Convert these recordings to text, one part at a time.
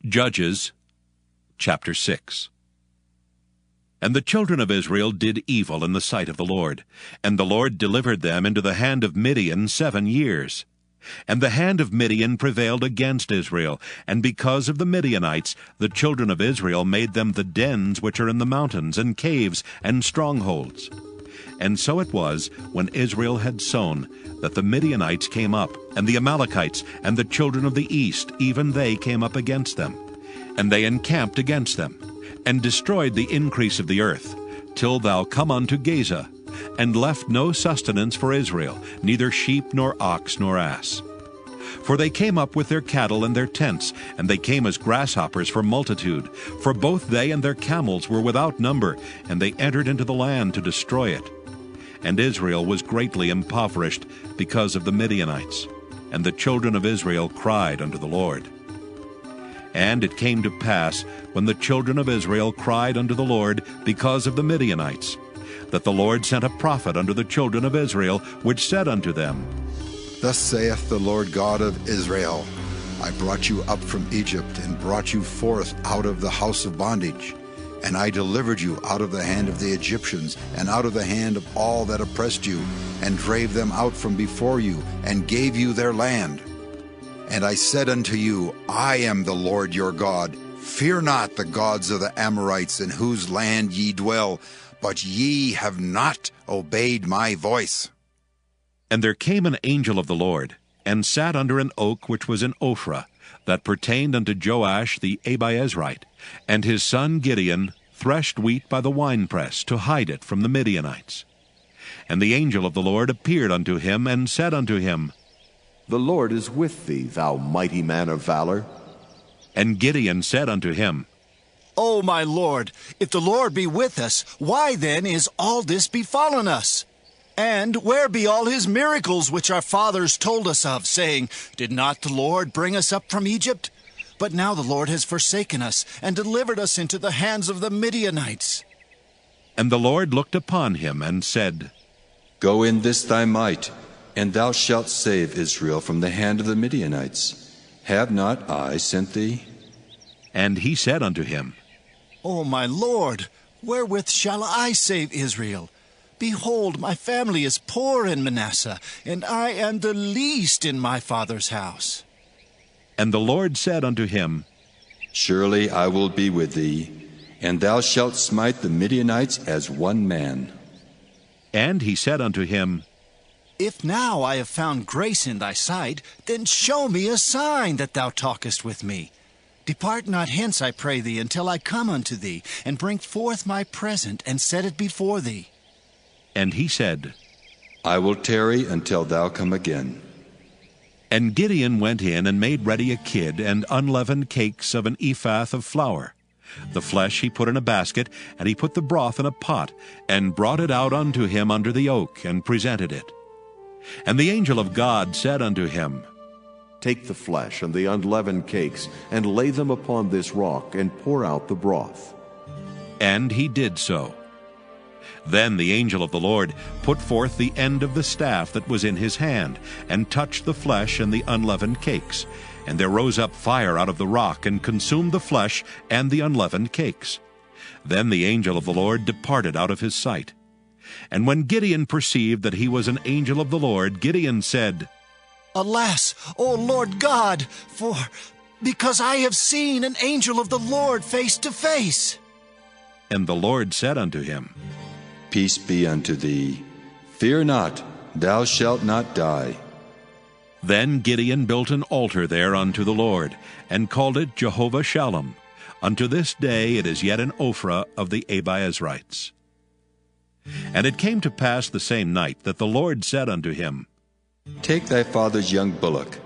Judges chapter 6. And the children of Israel did evil in the sight of the Lord, and the Lord delivered them into the hand of Midian 7 years. And the hand of Midian prevailed against Israel, and because of the Midianites the children of Israel made them the dens which are in the mountains, and caves, and strongholds. And so it was, when Israel had sown, that the Midianites came up, and the Amalekites, and the children of the east, even they came up against them. And they encamped against them, and destroyed the increase of the earth, till thou come unto Gaza, and left no sustenance for Israel, neither sheep, nor ox, nor ass. For they came up with their cattle and their tents, and they came as grasshoppers for multitude, for both they and their camels were without number, and they entered into the land to destroy it. And Israel was greatly impoverished because of the Midianites, and the children of Israel cried unto the Lord. And it came to pass, when the children of Israel cried unto the Lord because of the Midianites, that the Lord sent a prophet unto the children of Israel, which said unto them, Thus saith the Lord God of Israel, I brought you up from Egypt, and brought you forth out of the house of bondage. And I delivered you out of the hand of the Egyptians, and out of the hand of all that oppressed you, and drave them out from before you, and gave you their land. And I said unto you, I am the Lord your God. Fear not the gods of the Amorites, in whose land ye dwell, but ye have not obeyed my voice. And there came an angel of the Lord, and sat under an oak which was in Ophrah, that pertained unto Joash the Abiezrite, and his son Gideon threshed wheat by the winepress, to hide it from the Midianites. And the angel of the Lord appeared unto him, and said unto him, The Lord is with thee, thou mighty man of valor. And Gideon said unto him, O my Lord, if the Lord be with us, why then is all this befallen us? And where be all his miracles which our fathers told us of, saying, Did not the Lord bring us up from Egypt? But now the Lord has forsaken us, and delivered us into the hands of the Midianites. And the Lord looked upon him, and said, Go in this thy might, and thou shalt save Israel from the hand of the Midianites. Have not I sent thee? And he said unto him, O my Lord, wherewith shall I save Israel? Behold, my family is poor in Manasseh, and I am the least in my father's house. And the Lord said unto him, Surely I will be with thee, and thou shalt smite the Midianites as one man. And he said unto him, If now I have found grace in thy sight, then show me a sign that thou talkest with me. Depart not hence, I pray thee, until I come unto thee, and bring forth my present, and set it before thee. And he said, I will tarry until thou come again. And Gideon went in and made ready a kid, and unleavened cakes of an ephah of flour. The flesh he put in a basket, and he put the broth in a pot, and brought it out unto him under the oak, and presented it. And the angel of God said unto him, Take the flesh and the unleavened cakes, and lay them upon this rock, and pour out the broth. And he did so. Then the angel of the Lord put forth the end of the staff that was in his hand, and touched the flesh and the unleavened cakes. And there rose up fire out of the rock, and consumed the flesh and the unleavened cakes. Then the angel of the Lord departed out of his sight. And when Gideon perceived that he was an angel of the Lord, Gideon said, Alas, O Lord God, because I have seen an angel of the Lord face to face. And the Lord said unto him, Peace be unto thee. Fear not, thou shalt not die. Then Gideon built an altar there unto the Lord, and called it Jehovah Shalom. Unto this day it is yet in Ophrah of the Abiezrites. And it came to pass the same night that the Lord said unto him, Take thy father's young bullock,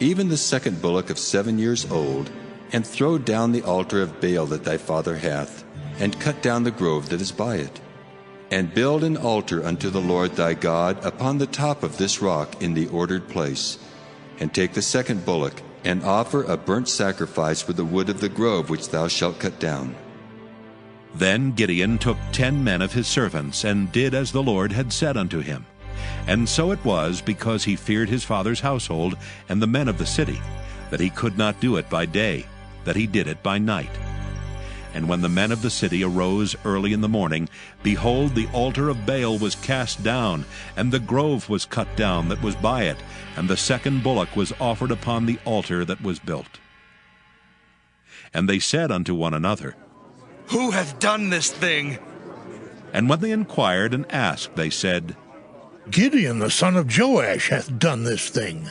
even the second bullock of 7 years old, and throw down the altar of Baal that thy father hath, and cut down the grove that is by it. And build an altar unto the Lord thy God upon the top of this rock in the ordered place. And take the second bullock, and offer a burnt sacrifice with the wood of the grove which thou shalt cut down. Then Gideon took 10 men of his servants, and did as the Lord had said unto him. And so it was, because he feared his father's household and the men of the city, that he could not do it by day, that he did it by night. And when the men of the city arose early in the morning, behold, the altar of Baal was cast down, and the grove was cut down that was by it, and the second bullock was offered upon the altar that was built. And they said unto one another, Who hath done this thing? And when they inquired and asked, they said, Gideon the son of Joash hath done this thing.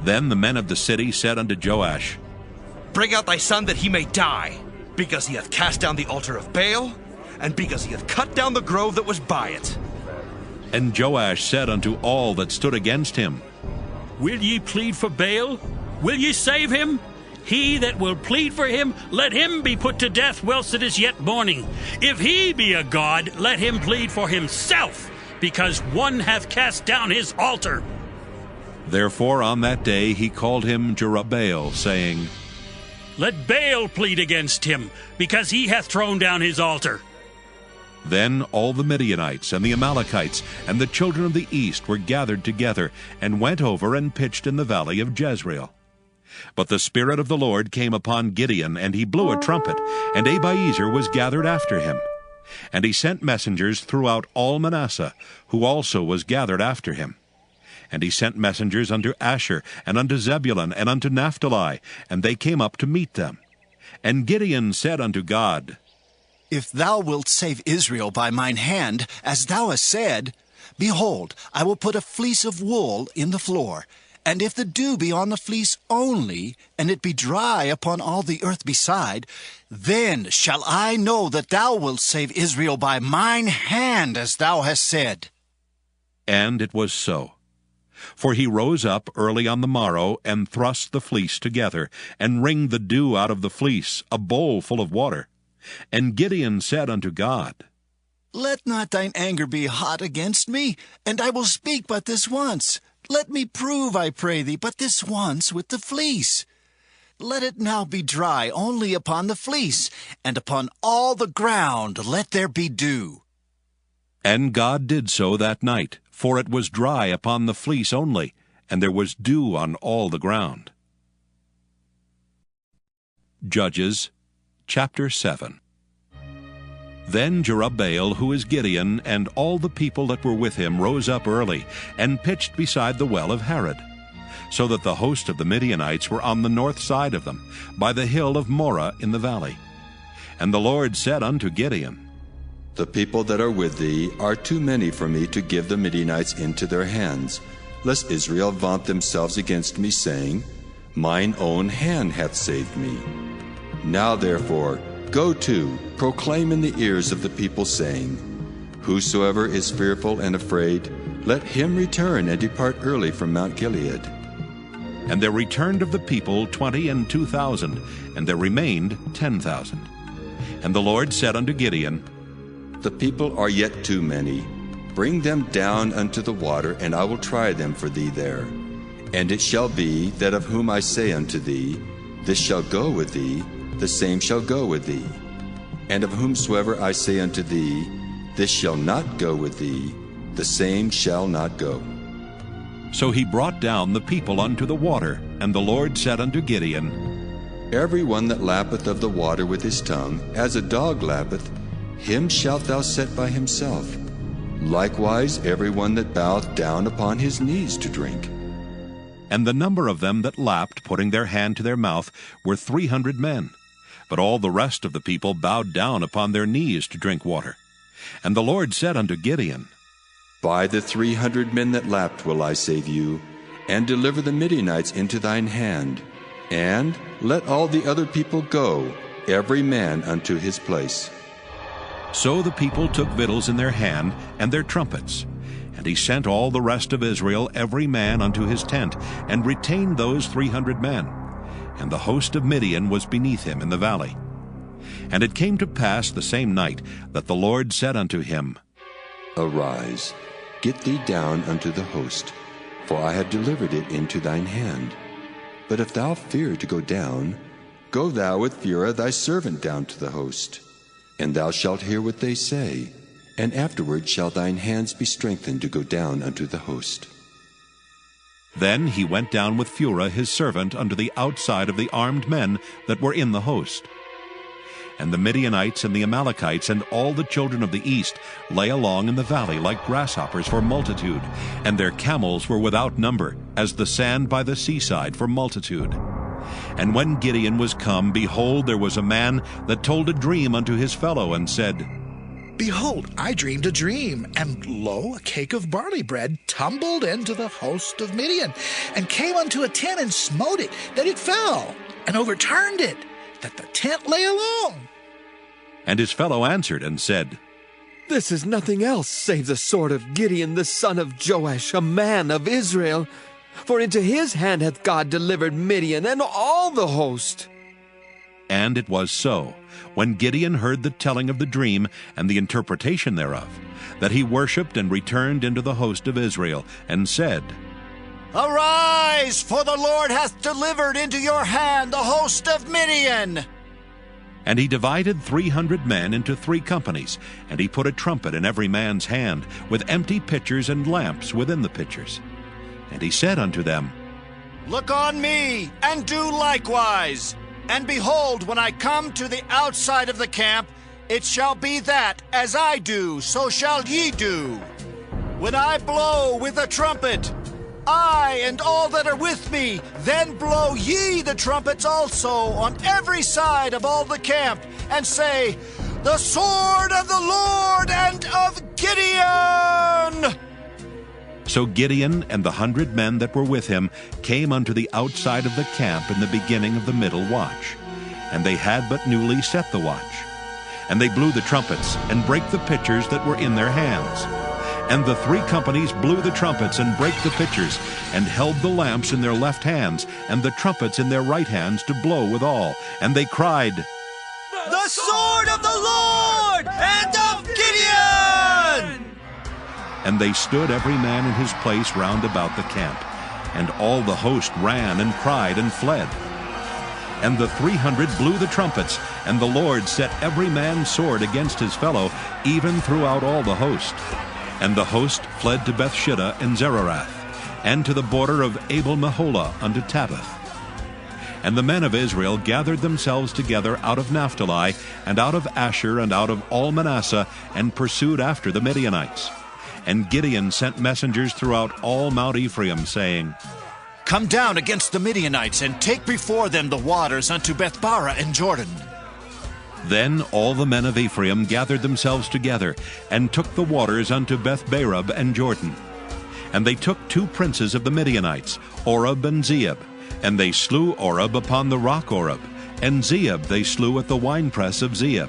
Then the men of the city said unto Joash, Bring out thy son that he may die, because he hath cast down the altar of Baal, and because he hath cut down the grove that was by it. And Joash said unto all that stood against him, Will ye plead for Baal? Will ye save him? He that will plead for him, let him be put to death whilst it is yet morning. If he be a god, let him plead for himself, because one hath cast down his altar. Therefore on that day he called him Jerubbaal, saying, Let Baal plead against him, because he hath thrown down his altar. Then all the Midianites and the Amalekites and the children of the east were gathered together, and went over and pitched in the valley of Jezreel. But the Spirit of the Lord came upon Gideon, and he blew a trumpet, and Abiezer was gathered after him. And he sent messengers throughout all Manasseh, who also was gathered after him. And he sent messengers unto Asher, and unto Zebulun, and unto Naphtali, and they came up to meet them. And Gideon said unto God, If thou wilt save Israel by mine hand, as thou hast said, behold, I will put a fleece of wool in the floor, and if the dew be on the fleece only, and it be dry upon all the earth beside, then shall I know that thou wilt save Israel by mine hand, as thou hast said. And it was so. For he rose up early on the morrow, and thrust the fleece together, and wringed the dew out of the fleece, a bowl full of water. And Gideon said unto God, Let not thine anger be hot against me, and I will speak but this once. Let me prove, I pray thee, but this once with the fleece. Let it now be dry only upon the fleece, and upon all the ground let there be dew. And God did so that night, for it was dry upon the fleece only, and there was dew on all the ground. Judges chapter 7. Then Jerubbaal, who is Gideon, and all the people that were with him rose up early, and pitched beside the well of Harod, so that the host of the Midianites were on the north side of them, by the hill of Moreh in the valley. And the Lord said unto Gideon, The people that are with thee are too many for me to give the Midianites into their hands, lest Israel vaunt themselves against me, saying, Mine own hand hath saved me. Now therefore, go to, proclaim in the ears of the people, saying, Whosoever is fearful and afraid, let him return and depart early from Mount Gilead. And there returned of the people 22,000, and there remained 10,000. And the Lord said unto Gideon, The people are yet too many. Bring them down unto the water, and I will try them for thee there. And it shall be that of whom I say unto thee, This shall go with thee, the same shall go with thee. And of whomsoever I say unto thee, This shall not go with thee, the same shall not go. So he brought down the people unto the water, and the Lord said unto Gideon, Every one that lappeth of the water with his tongue, as a dog lappeth, him shalt thou set by himself. Likewise every one that boweth down upon his knees to drink. And the number of them that lapped, putting their hand to their mouth, were 300 men. But all the rest of the people bowed down upon their knees to drink water. And the Lord said unto Gideon, By the 300 men that lapped will I save you, and deliver the Midianites into thine hand. And let all the other people go, every man unto his place. So the people took victuals in their hand, and their trumpets. And he sent all the rest of Israel, every man unto his tent, and retained those 300 men. And the host of Midian was beneath him in the valley. And it came to pass the same night that the Lord said unto him, Arise, get thee down unto the host, for I have delivered it into thine hand. But if thou fear to go down, go thou with Phurah thy servant down to the host. And thou shalt hear what they say, and afterward shall thine hands be strengthened to go down unto the host. Then he went down with Phurah his servant unto the outside of the armed men that were in the host. And the Midianites and the Amalekites and all the children of the east lay along in the valley like grasshoppers for multitude, and their camels were without number, as the sand by the seaside for multitude. And when Gideon was come, behold, there was a man that told a dream unto his fellow, and said, Behold, I dreamed a dream, and lo, a cake of barley bread tumbled into the host of Midian, and came unto a tent and smote it, that it fell, and overturned it, that the tent lay alone. And his fellow answered and said, This is nothing else save the sword of Gideon the son of Joash, a man of Israel. For into his hand hath God delivered Midian and all the host. And it was so, when Gideon heard the telling of the dream and the interpretation thereof, that he worshipped and returned into the host of Israel, and said, Arise, for the Lord hath delivered into your hand the host of Midian. And he divided 300 men into 3 companies, and he put a trumpet in every man's hand, with empty pitchers and lamps within the pitchers. And he said unto them, Look on me, and do likewise. And behold, when I come to the outside of the camp, it shall be that, as I do, so shall ye do. When I blow with a trumpet, I and all that are with me, then blow ye the trumpets also on every side of all the camp, and say, The sword of the Lord and of Gideon! So Gideon and the 100 men that were with him came unto the outside of the camp in the beginning of the middle watch. And they had but newly set the watch. And they blew the trumpets, and brake the pitchers that were in their hands. And the 3 companies blew the trumpets, and brake the pitchers, and held the lamps in their left hands, and the trumpets in their right hands to blow withal. And they cried, The sword of the Lord and of Gideon! And they stood every man in his place round about the camp. And all the host ran and cried and fled. And the 300 blew the trumpets, and the Lord set every man's sword against his fellow, even throughout all the host. And the host fled to Bethshittah and Zererath, and to the border of Abel-Meholah unto Tabbath. And the men of Israel gathered themselves together out of Naphtali, and out of Asher, and out of all Manasseh, and pursued after the Midianites. And Gideon sent messengers throughout all Mount Ephraim, saying, Come down against the Midianites, and take before them the waters unto Bethbara and Jordan. Then all the men of Ephraim gathered themselves together, and took the waters unto Bethbarab and Jordan. And they took 2 princes of the Midianites, Oreb and Zeeb. And they slew Oreb upon the rock Oreb, and Zeeb they slew at the winepress of Zeeb,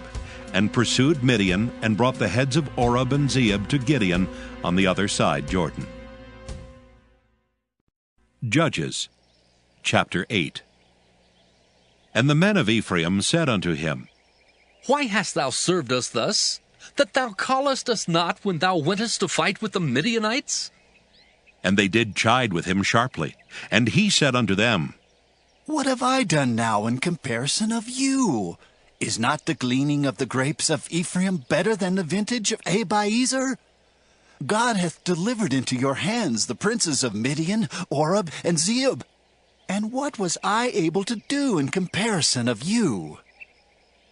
and pursued Midian, and brought the heads of Oreb and Zeeb to Gideon on the other side Jordan. Judges chapter 8. And the men of Ephraim said unto him, Why hast thou served us thus, that thou callest us not when thou wentest to fight with the Midianites? And they did chide with him sharply. And he said unto them, What have I done now in comparison of you? Is not the gleaning of the grapes of Ephraim better than the vintage of Abiezer? God hath delivered into your hands the princes of Midian, Oreb, and Zeeb. And what was I able to do in comparison of you?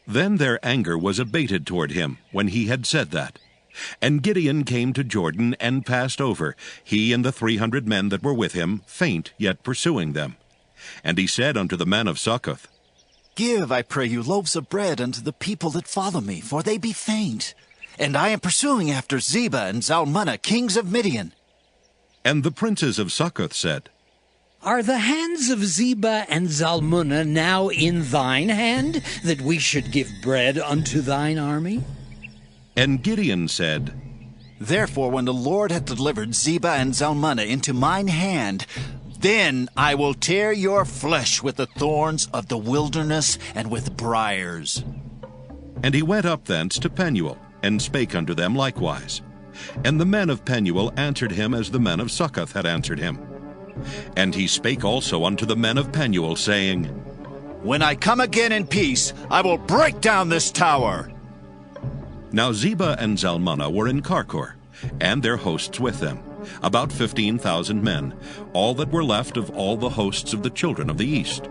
Then their anger was abated toward him, when he had said that. And Gideon came to Jordan, and passed over, he and the 300 men that were with him, faint, yet pursuing them. And he said unto the men of Succoth, Give, I pray you, loaves of bread unto the people that follow me, for they be faint. And I am pursuing after Zebah and Zalmunna, kings of Midian. And the princes of Succoth said, Are the hands of Zebah and Zalmunna now in thine hand, that we should give bread unto thine army? And Gideon said, Therefore, when the Lord hath delivered Zebah and Zalmunna into mine hand, then I will tear your flesh with the thorns of the wilderness and with briars. And he went up thence to Penuel, and spake unto them likewise. And the men of Penuel answered him as the men of Succoth had answered him. And he spake also unto the men of Penuel, saying, When I come again in peace, I will break down this tower. Now Zebah and Zalmunna were in Karkor, and their hosts with them, about 15,000 men, all that were left of all the hosts of the children of the east.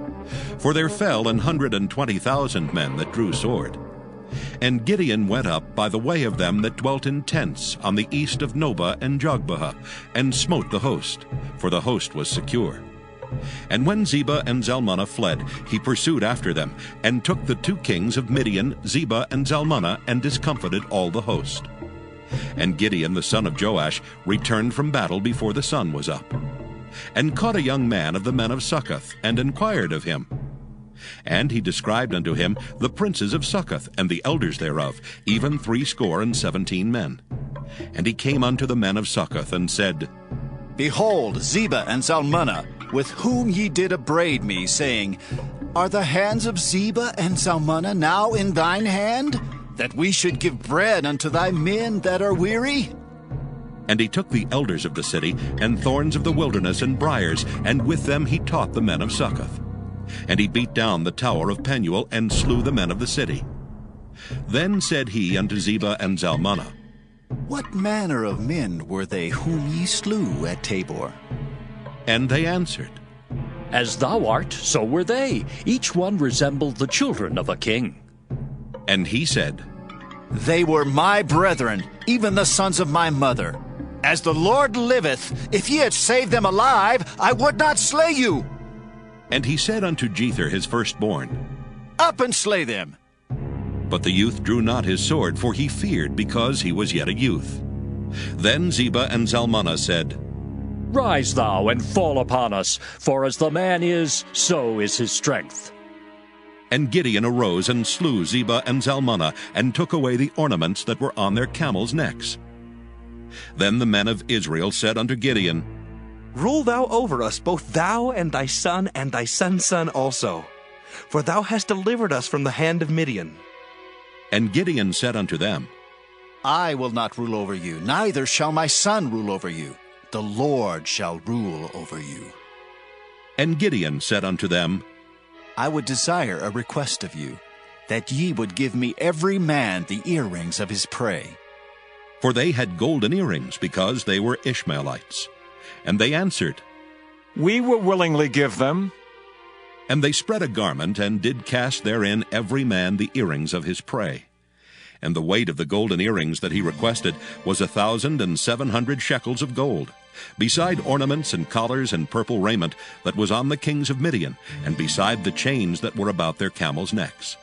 For there fell 120,000 men that drew sword. And Gideon went up by the way of them that dwelt in tents on the east of Nobah and Jogbehah, and smote the host, for the host was secure. And when Zebah and Zalmunna fled, he pursued after them, and took the 2 kings of Midian, Zebah and Zalmunna, and discomfited all the host. And Gideon the son of Joash returned from battle before the sun was up, and caught a young man of the men of Succoth, and inquired of him. And he described unto him the princes of Succoth, and the elders thereof, even 70 men. And he came unto the men of Succoth, and said, Behold, Zebah and Zalmunna, with whom ye did upbraid me, saying, Are the hands of Zebah and Zalmunna now in thine hand, that we should give bread unto thy men that are weary? And he took the elders of the city, and thorns of the wilderness, and briars, and with them he taught the men of Succoth. And he beat down the tower of Penuel, and slew the men of the city. Then said he unto Zebah and Zalmunna, What manner of men were they whom ye slew at Tabor? And they answered, As thou art, so were they. Each one resembled the children of a king. And he said, They were my brethren, even the sons of my mother. As the Lord liveth, if ye had saved them alive, I would not slay you. And he said unto Jether his firstborn, Up and slay them. But the youth drew not his sword, for he feared, because he was yet a youth. Then Zebah and Zalmunna said, Rise thou and fall upon us, for as the man is, so is his strength. And Gideon arose and slew Zebah and Zalmunna, and took away the ornaments that were on their camels' necks. Then the men of Israel said unto Gideon, Rule thou over us, both thou and thy son's son also, for thou hast delivered us from the hand of Midian. And Gideon said unto them, I will not rule over you, neither shall my son rule over you. The Lord shall rule over you. And Gideon said unto them, I would desire a request of you, that ye would give me every man the earrings of his prey. For they had golden earrings, because they were Ishmaelites. And they answered, We will willingly give them. And they spread a garment, and did cast therein every man the earrings of his prey. And the weight of the golden earrings that he requested was 1,700 shekels of gold, beside ornaments and collars and purple raiment that was on the kings of Midian, and beside the chains that were about their camels' necks.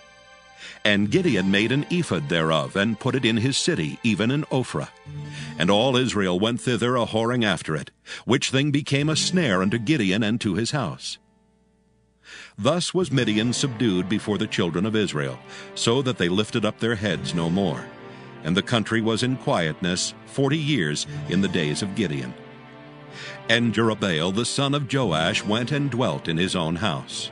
And Gideon made an ephod thereof, and put it in his city, even in Ophrah. And all Israel went thither a-whoring after it, which thing became a snare unto Gideon and to his house. Thus was Midian subdued before the children of Israel, so that they lifted up their heads no more. And the country was in quietness 40 years in the days of Gideon. And Jerubbaal the son of Joash went and dwelt in his own house.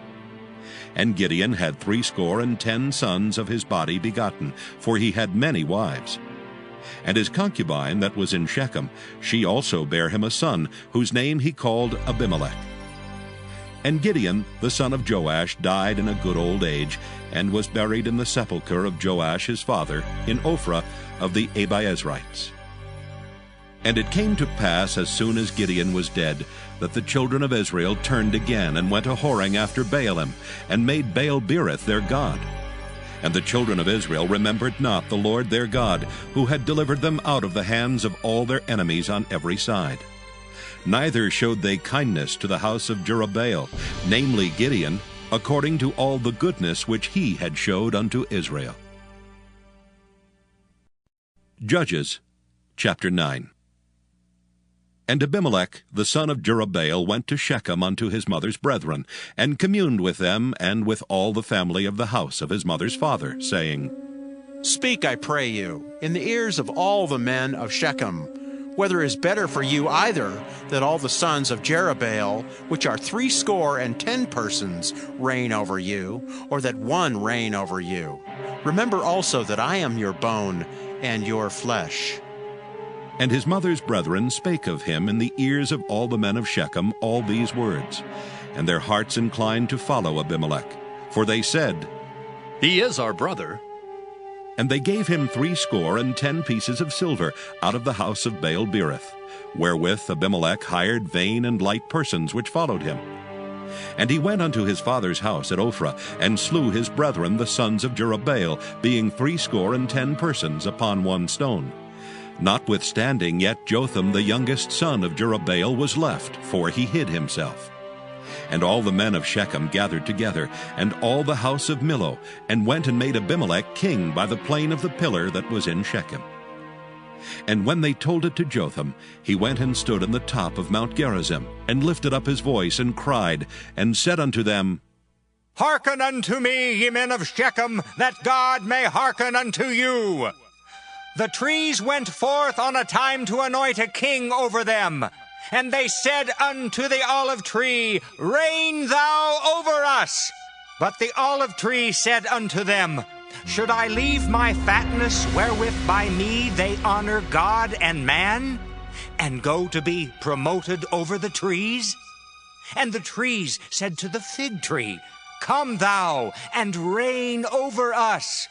And Gideon had 70 sons of his body begotten, for he had many wives. And his concubine that was in Shechem, she also bare him a son, whose name he called Abimelech. And Gideon the son of Joash died in a good old age, and was buried in the sepulchre of Joash his father, in Ophrah of the Abiezrites. And it came to pass, as soon as Gideon was dead, that the children of Israel turned again, and went a-whoring after Baalim, and made Baal-berith their god. And the children of Israel remembered not the Lord their God, who had delivered them out of the hands of all their enemies on every side. Neither showed they kindness to the house of Jerubbaal, namely Gideon, according to all the goodness which he had showed unto Israel. Judges chapter 9. And Abimelech the son of Jerubbaal went to Shechem unto his mother's brethren, and communed with them, and with all the family of the house of his mother's father, saying, Speak, I pray you, in the ears of all the men of Shechem, whether it is better for you either that all the sons of Jerubbaal, which are 70 persons, reign over you, or that one reign over you. Remember also that I am your bone and your flesh. And his mother's brethren spake of him in the ears of all the men of Shechem all these words. And their hearts inclined to follow Abimelech. For they said, He is our brother. And they gave him 70 pieces of silver out of the house of Baal-berith, wherewith Abimelech hired vain and light persons which followed him. And he went unto his father's house at Ophrah, and slew his brethren the sons of Jerubbaal, being 70 persons upon one stone. Notwithstanding, yet Jotham the youngest son of Jerubbaal was left, for he hid himself. And all the men of Shechem gathered together, and all the house of Millo, and went and made Abimelech king by the plain of the pillar that was in Shechem. And when they told it to Jotham, he went and stood on the top of Mount Gerizim, and lifted up his voice, and cried, and said unto them, Hearken unto me, ye men of Shechem, that God may hearken unto you. The trees went forth on a time to anoint a king over them. And they said unto the olive tree, Reign thou over us. But the olive tree said unto them, Should I leave my fatness wherewith by me they honor God and man, and go to be promoted over the trees? And the trees said to the fig tree, Come thou, and reign over us.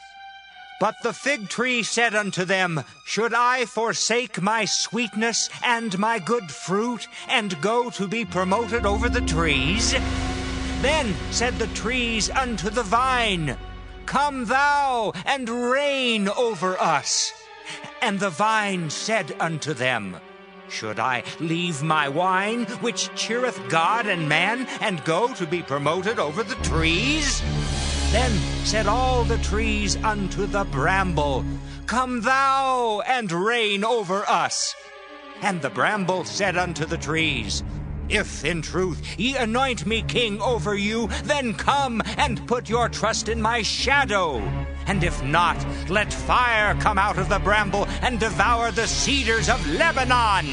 But the fig tree said unto them, Should I forsake my sweetness and my good fruit, and go to be promoted over the trees? Then said the trees unto the vine, Come thou, and reign over us. And the vine said unto them, Should I leave my wine, which cheereth God and man, and go to be promoted over the trees? Then said all the trees unto the bramble, Come thou, and reign over us. And the bramble said unto the trees, If in truth ye anoint me king over you, then come and put your trust in my shadow. And if not, let fire come out of the bramble, and devour the cedars of Lebanon.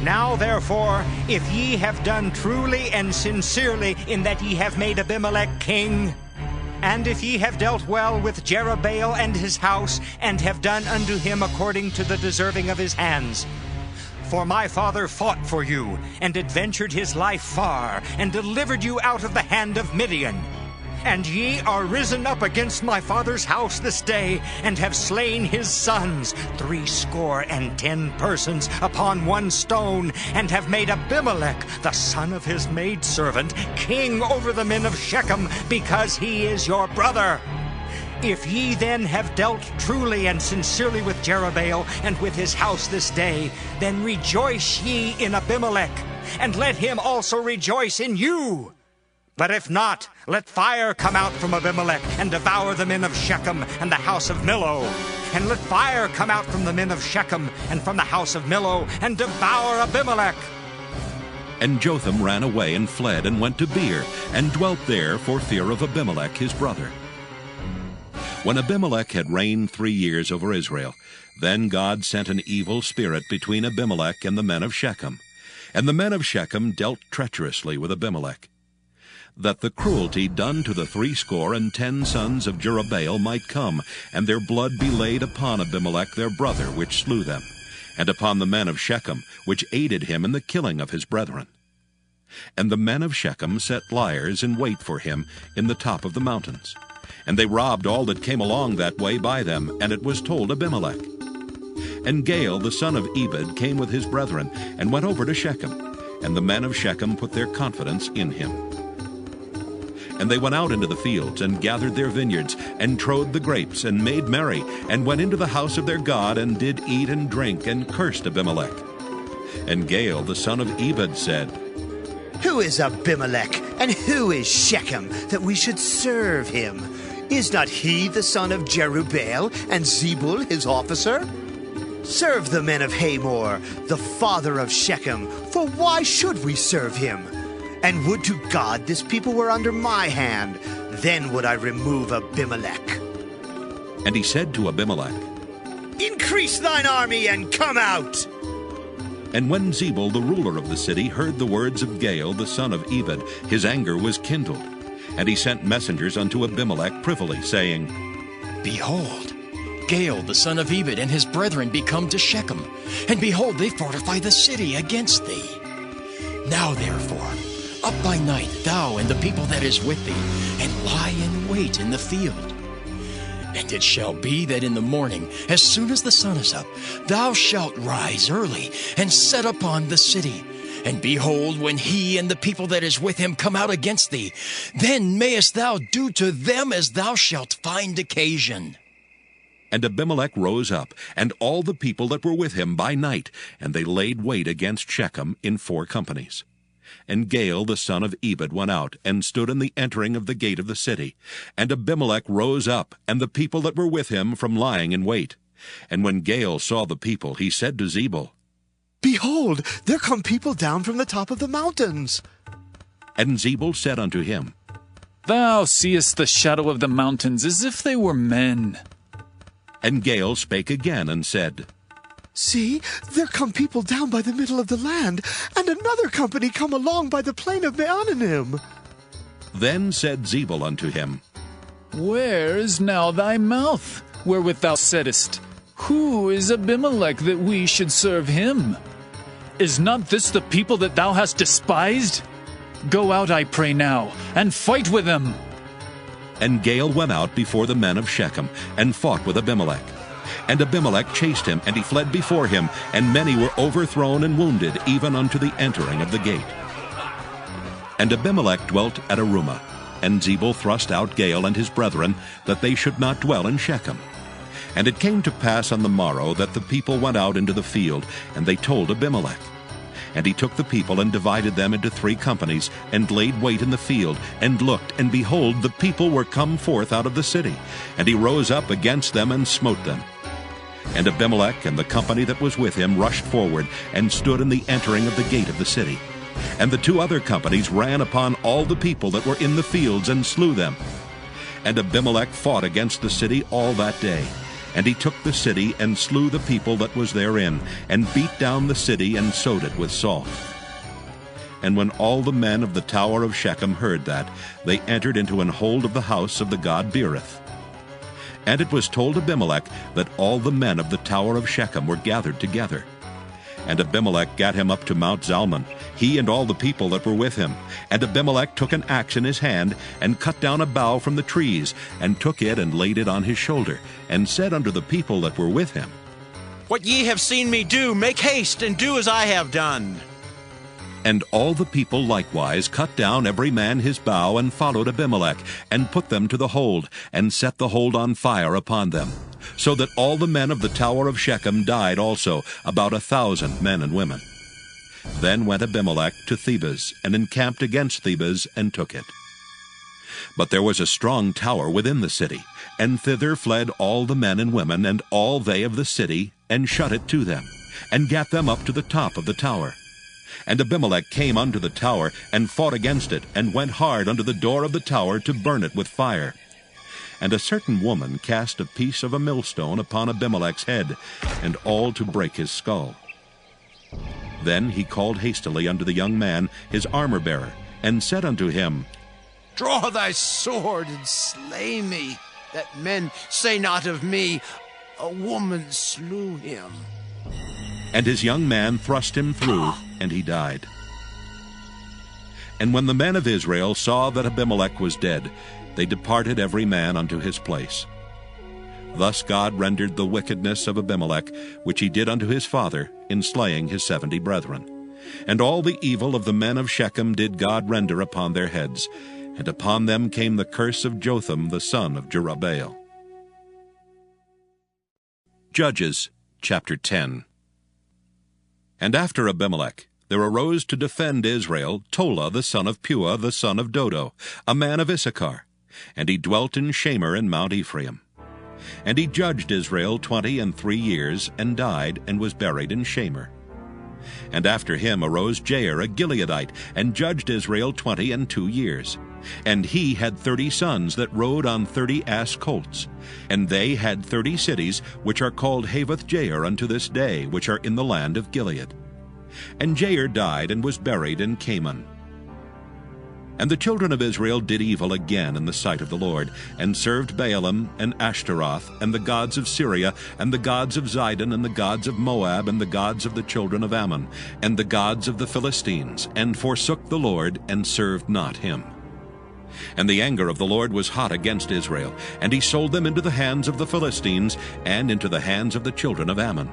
Now therefore, if ye have done truly and sincerely in that ye have made Abimelech king, and if ye have dealt well with Jerubbaal and his house, and have done unto him according to the deserving of his hands, for my father fought for you, and adventured his life far, and delivered you out of the hand of Midian. And ye are risen up against my father's house this day, and have slain his sons, 70 persons upon one stone, and have made Abimelech, the son of his maidservant, king over the men of Shechem, because he is your brother. If ye then have dealt truly and sincerely with Jerubbaal and with his house this day, then rejoice ye in Abimelech, and let him also rejoice in you. But if not, let fire come out from Abimelech, and devour the men of Shechem and the house of Millo. And let fire come out from the men of Shechem and from the house of Millo, and devour Abimelech. And Jotham ran away and fled, and went to Beer, and dwelt there for fear of Abimelech his brother. When Abimelech had reigned 3 years over Israel, then God sent an evil spirit between Abimelech and the men of Shechem. And the men of Shechem dealt treacherously with Abimelech, that the cruelty done to the 70 sons of Jerubbaal might come, and their blood be laid upon Abimelech their brother, which slew them, and upon the men of Shechem, which aided him in the killing of his brethren. And the men of Shechem set liers in wait for him in the top of the mountains. And they robbed all that came along that way by them, and it was told Abimelech. And Gaal the son of Ebed came with his brethren, and went over to Shechem, and the men of Shechem put their confidence in him. And they went out into the fields, and gathered their vineyards, and trode the grapes, and made merry, and went into the house of their God, and did eat and drink, and cursed Abimelech. And Gaal the son of Ebed said, Who is Abimelech, and who is Shechem, that we should serve him? Is not he the son of Jerubbaal, and Zebul his officer? Serve the men of Hamor, the father of Shechem, for why should we serve him? And would to God this people were under my hand, then would I remove Abimelech. And he said to Abimelech, Increase thine army, and come out. And when Zebul the ruler of the city heard the words of Gaal the son of Ebed, his anger was kindled. And he sent messengers unto Abimelech privily, saying, Behold, Gaal the son of Ebed and his brethren be come to Shechem, and behold, they fortify the city against thee. Now therefore, up by night, thou and the people that is with thee, and lie in wait in the field. And it shall be that in the morning, as soon as the sun is up, thou shalt rise early, and set upon the city. And behold, when he and the people that is with him come out against thee, then mayest thou do to them as thou shalt find occasion. And Abimelech rose up, and all the people that were with him by night, and they laid wait against Shechem in 4 companies. And Gaal the son of Ebed went out, and stood in the entering of the gate of the city. And Abimelech rose up, and the people that were with him from lying in wait. And when Gaal saw the people, he said to Zebul, Behold, there come people down from the top of the mountains. And Zebul said unto him, Thou seest the shadow of the mountains as if they were men. And Gaal spake again and said, See, there come people down by the middle of the land, and another company come along by the plain of Meonanim. Then said Zebul unto him, Where is now thy mouth, wherewith thou saidst, Who is Abimelech that we should serve him? Is not this the people that thou hast despised? Go out, I pray now, and fight with them. And Gaal went out before the men of Shechem, and fought with Abimelech. And Abimelech chased him, and he fled before him, and many were overthrown and wounded, even unto the entering of the gate. And Abimelech dwelt at Arumah, and Zebul thrust out Gaal and his brethren, that they should not dwell in Shechem. And it came to pass on the morrow that the people went out into the field, and they told Abimelech. And he took the people and divided them into 3 companies, and laid wait in the field, and looked, and behold, the people were come forth out of the city. And he rose up against them and smote them. And Abimelech and the company that was with him rushed forward, and stood in the entering of the gate of the city. And the 2 other companies ran upon all the people that were in the fields, and slew them. And Abimelech fought against the city all that day. And he took the city, and slew the people that was therein, and beat down the city, and sowed it with salt. And when all the men of the tower of Shechem heard that, they entered into an hold of the house of the god Beerith. And it was told Abimelech that all the men of the tower of Shechem were gathered together. And Abimelech gat him up to Mount Zalmon, he and all the people that were with him. And Abimelech took an axe in his hand, and cut down a bough from the trees, and took it and laid it on his shoulder, and said unto the people that were with him, What ye have seen me do, make haste, and do as I have done. And all the people likewise cut down every man his bough, and followed Abimelech, and put them to the hold, and set the hold on fire upon them, so that all the men of the tower of Shechem died also, about 1,000 men and women. Then went Abimelech to Thebez, and encamped against Thebez, and took it. But there was a strong tower within the city, and thither fled all the men and women, and all they of the city, and shut it to them, and gat them up to the top of the tower. And Abimelech came unto the tower, and fought against it, and went hard unto the door of the tower to burn it with fire. And a certain woman cast a piece of a millstone upon Abimelech's head, and all to break his skull. Then he called hastily unto the young man, his armor-bearer, and said unto him, Draw thy sword, and slay me, that men say not of me, A woman slew him. And his young man thrust him through, and he died. And when the men of Israel saw that Abimelech was dead, they departed every man unto his place. Thus God rendered the wickedness of Abimelech, which he did unto his father, in slaying his 70 brethren. And all the evil of the men of Shechem did God render upon their heads, and upon them came the curse of Jotham the son of Jerubbaal. Judges chapter 10. And after Abimelech there arose to defend Israel Tola the son of Puah the son of Dodo, a man of Issachar, and he dwelt in Shamir in Mount Ephraim. And he judged Israel 23 years, and died, and was buried in Shamir. And after him arose Jair a Gileadite, and judged Israel 22 years. And he had 30 sons that rode on 30 ass colts. And they had 30 cities, which are called Havoth Jair unto this day, which are in the land of Gilead. And Jair died, and was buried in Caman. And the children of Israel did evil again in the sight of the Lord, and served Baalim and Ashtaroth, and the gods of Syria, and the gods of Zidon, and the gods of Moab, and the gods of the children of Ammon, and the gods of the Philistines, and forsook the Lord, and served not him. And the anger of the Lord was hot against Israel, and he sold them into the hands of the Philistines and into the hands of the children of Ammon.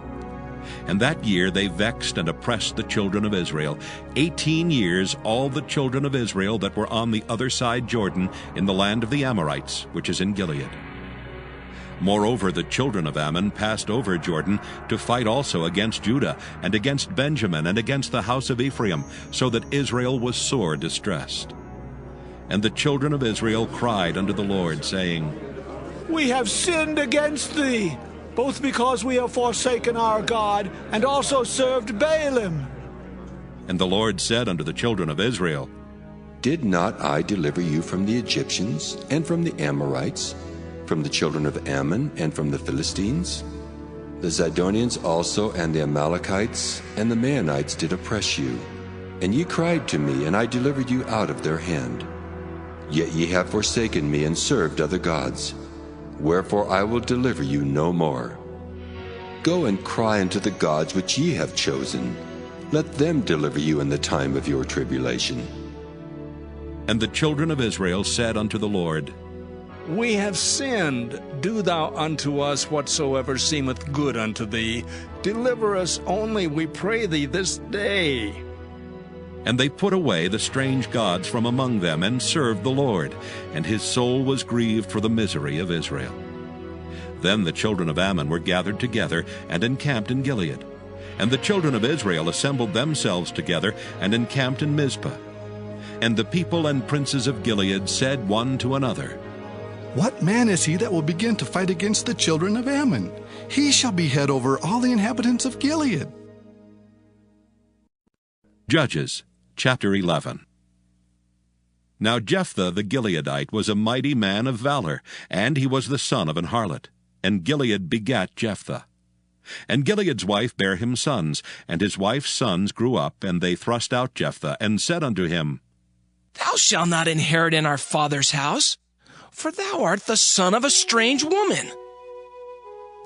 And that year they vexed and oppressed the children of Israel. 18 years all the children of Israel that were on the other side Jordan in the land of the Amorites, which is in Gilead. Moreover, the children of Ammon passed over Jordan to fight also against Judah, and against Benjamin, and against the house of Ephraim, so that Israel was sore distressed. And the children of Israel cried unto the Lord, saying, We have sinned against thee, both because we have forsaken our God, and also served Baalim. And the Lord said unto the children of Israel, Did not I deliver you from the Egyptians, and from the Amorites, from the children of Ammon, and from the Philistines? The Zidonians also, and the Amalekites, and the Maonites did oppress you. And ye cried to me, and I delivered you out of their hand. Yet ye have forsaken me, and served other gods. Wherefore I will deliver you no more. Go and cry unto the gods which ye have chosen. Let them deliver you in the time of your tribulation. And the children of Israel said unto the Lord, We have sinned. Do thou unto us whatsoever seemeth good unto thee. Deliver us only, we pray thee, this day. And they put away the strange gods from among them, and served the Lord, and his soul was grieved for the misery of Israel. Then the children of Ammon were gathered together, and encamped in Gilead. And the children of Israel assembled themselves together, and encamped in Mizpah. And the people and princes of Gilead said one to another, What man is he that will begin to fight against the children of Ammon? He shall be head over all the inhabitants of Gilead. Judges chapter 11. Now Jephthah the Gileadite was a mighty man of valor, and he was the son of an harlot. And Gilead begat Jephthah. And Gilead's wife bare him sons, and his wife's sons grew up, and they thrust out Jephthah, and said unto him, Thou shalt not inherit in our father's house, for thou art the son of a strange woman.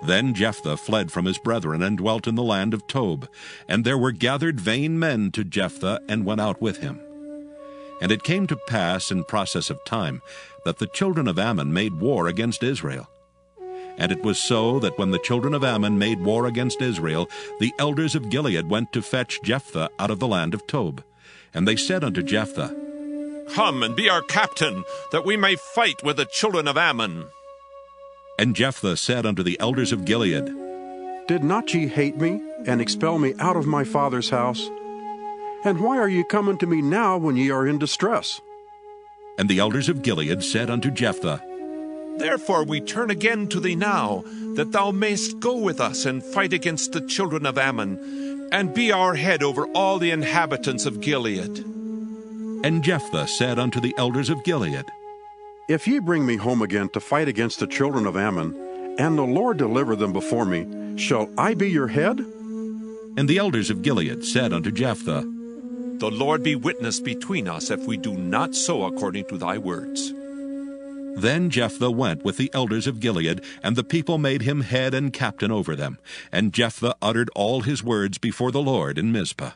Then Jephthah fled from his brethren, and dwelt in the land of Tob. And there were gathered vain men to Jephthah, and went out with him. And it came to pass in process of time, that the children of Ammon made war against Israel. And it was so that when the children of Ammon made war against Israel, the elders of Gilead went to fetch Jephthah out of the land of Tob. And they said unto Jephthah, Come and be our captain, that we may fight with the children of Ammon. And Jephthah said unto the elders of Gilead, Did not ye hate me, and expel me out of my father's house? And why are ye come unto me now when ye are in distress? And the elders of Gilead said unto Jephthah, Therefore we turn again to thee now, that thou mayst go with us and fight against the children of Ammon, and be our head over all the inhabitants of Gilead. And Jephthah said unto the elders of Gilead, If ye bring me home again to fight against the children of Ammon, and the Lord deliver them before me, shall I be your head? And the elders of Gilead said unto Jephthah, The Lord be witness between us, if we do not so according to thy words. Then Jephthah went with the elders of Gilead, and the people made him head and captain over them. And Jephthah uttered all his words before the Lord in Mizpah.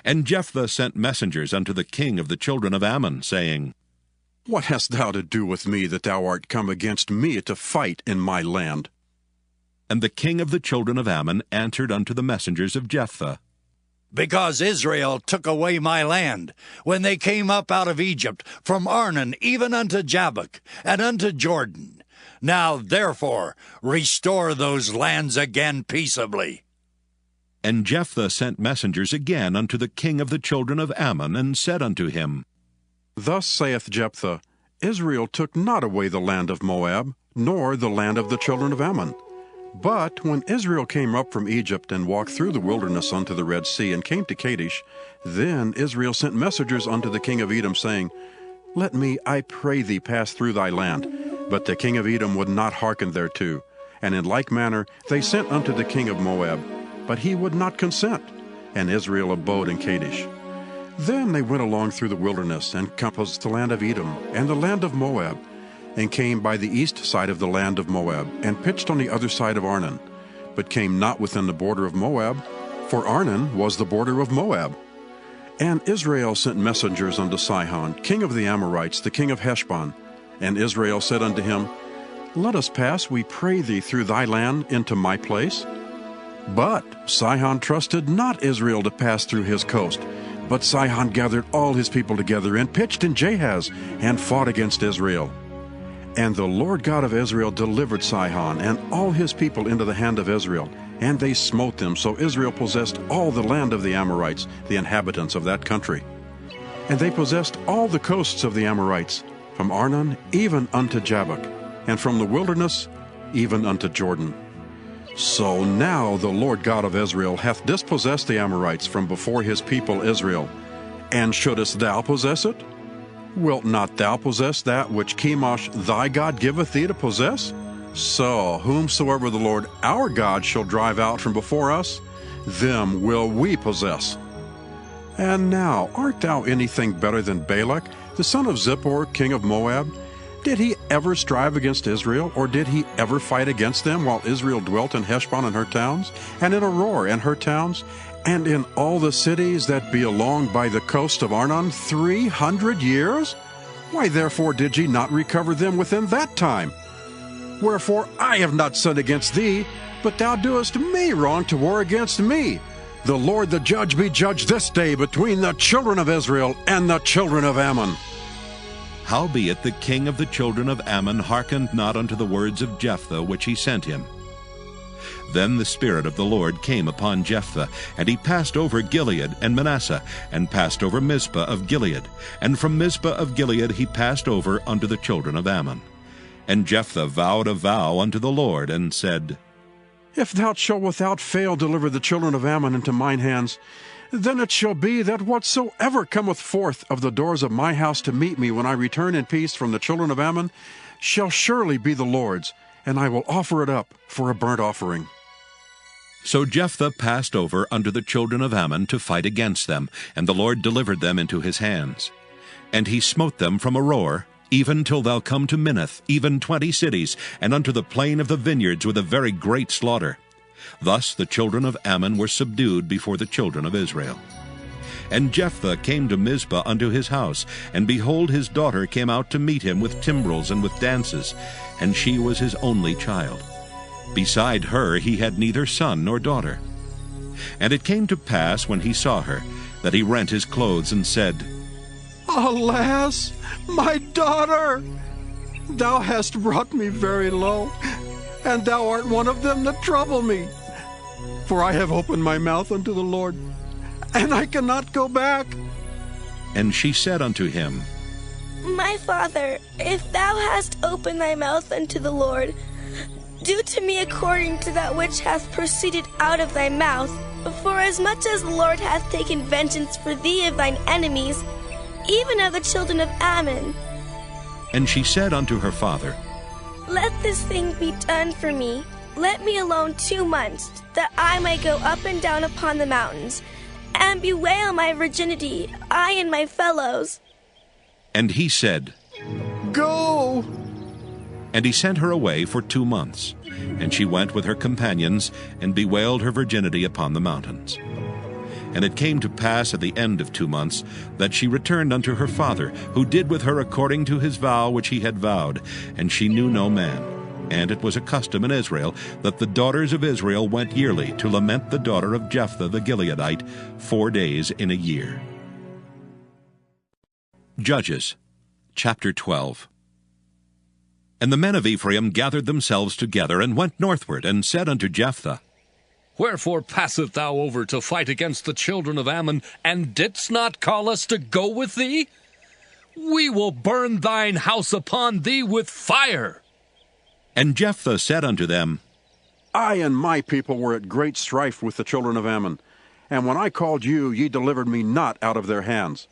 And Jephthah sent messengers unto the king of the children of Ammon, saying, What hast thou to do with me, that thou art come against me to fight in my land? And the king of the children of Ammon answered unto the messengers of Jephthah, Because Israel took away my land, when they came up out of Egypt, from Arnon even unto Jabbok, and unto Jordan. Now therefore restore those lands again peaceably. And Jephthah sent messengers again unto the king of the children of Ammon, and said unto him, Thus saith Jephthah, Israel took not away the land of Moab, nor the land of the children of Ammon. But when Israel came up from Egypt, and walked through the wilderness unto the Red Sea, and came to Kadesh, then Israel sent messengers unto the king of Edom, saying, Let me, I pray thee, pass through thy land. But the king of Edom would not hearken thereto. And in like manner they sent unto the king of Moab, but he would not consent. And Israel abode in Kadesh. Then they went along through the wilderness, and compassed the land of Edom, and the land of Moab, and came by the east side of the land of Moab, and pitched on the other side of Arnon, but came not within the border of Moab, for Arnon was the border of Moab. And Israel sent messengers unto Sihon, king of the Amorites, the king of Heshbon. And Israel said unto him, Let us pass, we pray thee, through thy land into my place. But Sihon trusted not Israel to pass through his coast. But Sihon gathered all his people together and pitched in Jahaz and fought against Israel. And the Lord God of Israel delivered Sihon and all his people into the hand of Israel, and they smote them, so Israel possessed all the land of the Amorites, the inhabitants of that country. And they possessed all the coasts of the Amorites, from Arnon even unto Jabbok, and from the wilderness even unto Jordan. So now the Lord God of Israel hath dispossessed the Amorites from before his people Israel. And shouldest thou possess it? Wilt not thou possess that which Chemosh thy God giveth thee to possess? So whomsoever the Lord our God shall drive out from before us, them will we possess. And now art thou anything better than Balak, the son of Zippor, king of Moab? Did he ever strive against Israel, or did he ever fight against them while Israel dwelt in Heshbon and her towns, and in Aroer and her towns, and in all the cities that be along by the coast of Arnon 300 years? Why therefore did ye not recover them within that time? Wherefore I have not sinned against thee, but thou doest me wrong to war against me. The Lord the judge be judged this day between the children of Israel and the children of Ammon. Howbeit the king of the children of Ammon hearkened not unto the words of Jephthah which he sent him. Then the Spirit of the Lord came upon Jephthah, and he passed over Gilead and Manasseh, and passed over Mizpah of Gilead. And from Mizpah of Gilead he passed over unto the children of Ammon. And Jephthah vowed a vow unto the Lord, and said, If thou shalt without fail deliver the children of Ammon into mine hands, then it shall be that whatsoever cometh forth of the doors of my house to meet me when I return in peace from the children of Ammon shall surely be the Lord's, and I will offer it up for a burnt offering. So Jephthah passed over unto the children of Ammon to fight against them, and the Lord delivered them into his hands. And he smote them from Aroer, even till thou come to Minnith, even 20 cities, and unto the plain of the vineyards with a very great slaughter. Thus the children of Ammon were subdued before the children of Israel. And Jephthah came to Mizpah unto his house, and behold, his daughter came out to meet him with timbrels and with dances, and she was his only child. Beside her he had neither son nor daughter. And it came to pass, when he saw her, that he rent his clothes, and said, Alas, my daughter! Thou hast brought me very low, and thou art one of them that trouble me. For I have opened my mouth unto the Lord, and I cannot go back. And she said unto him, My father, if thou hast opened thy mouth unto the Lord, do to me according to that which hath proceeded out of thy mouth. For as much as the Lord hath taken vengeance for thee of thine enemies, even of the children of Ammon. And she said unto her father, Let this thing be done for me. Let me alone 2 months, that I may go up and down upon the mountains, and bewail my virginity, I and my fellows. And he said, Go! And he sent her away for 2 months. And she went with her companions, and bewailed her virginity upon the mountains. And it came to pass at the end of 2 months, that she returned unto her father, who did with her according to his vow which he had vowed, and she knew no man. And it was a custom in Israel, that the daughters of Israel went yearly to lament the daughter of Jephthah the Gileadite 4 days in a year. Judges, chapter 12. And the men of Ephraim gathered themselves together, and went northward, and said unto Jephthah, Wherefore passest thou over to fight against the children of Ammon, and didst not call us to go with thee? We will burn thine house upon thee with fire. And Jephthah said unto them, I and my people were at great strife with the children of Ammon, and when I called you, ye delivered me not out of their hands.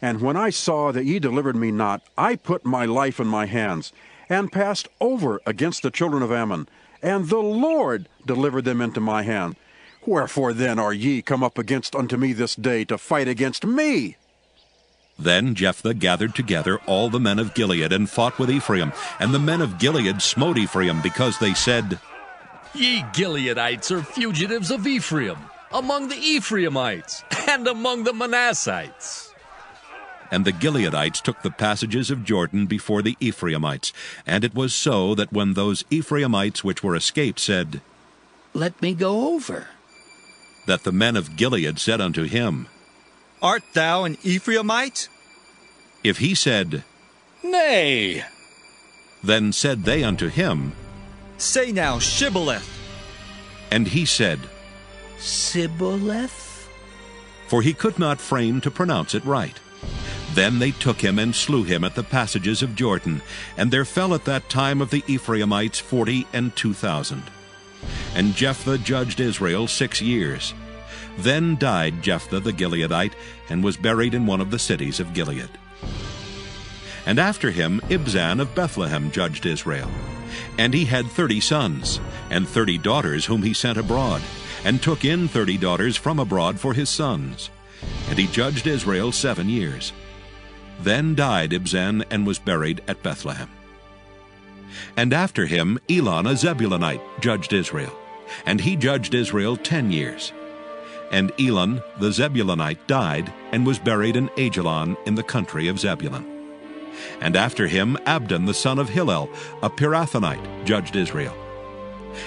And when I saw that ye delivered me not, I put my life in my hands, and passed over against the children of Ammon, and the Lord delivered them into my hand. Wherefore then are ye come up against unto me this day to fight against me? Then Jephthah gathered together all the men of Gilead, and fought with Ephraim. And the men of Gilead smote Ephraim, because they said, Ye Gileadites are fugitives of Ephraim. among the Ephraimites, and among the Manassites. And the Gileadites took the passages of Jordan before the Ephraimites. And it was so that when those Ephraimites which were escaped said, Let me go over, that the men of Gilead said unto him, Art thou an Ephraimite? If he said, Nay. Then said they unto him, Say now, Shibboleth. And he said, Sibboleth? For he could not frame to pronounce it right. Then they took him and slew him at the passages of Jordan, and there fell at that time of the Ephraimites 42,000. And Jephthah judged Israel 6 years. Then died Jephthah the Gileadite, and was buried in one of the cities of Gilead. And after him Ibzan of Bethlehem judged Israel. And he had 30 sons, and 30 daughters whom he sent abroad, and took in 30 daughters from abroad for his sons. And he judged Israel 7 years. Then died Ibzan, and was buried at Bethlehem. And after him Elon a Zebulunite judged Israel, and he judged Israel 10 years. And Elon the Zebulunite died, and was buried in Ajalon in the country of Zebulun. And after him Abdon the son of Hillel, a Pirathonite, judged Israel.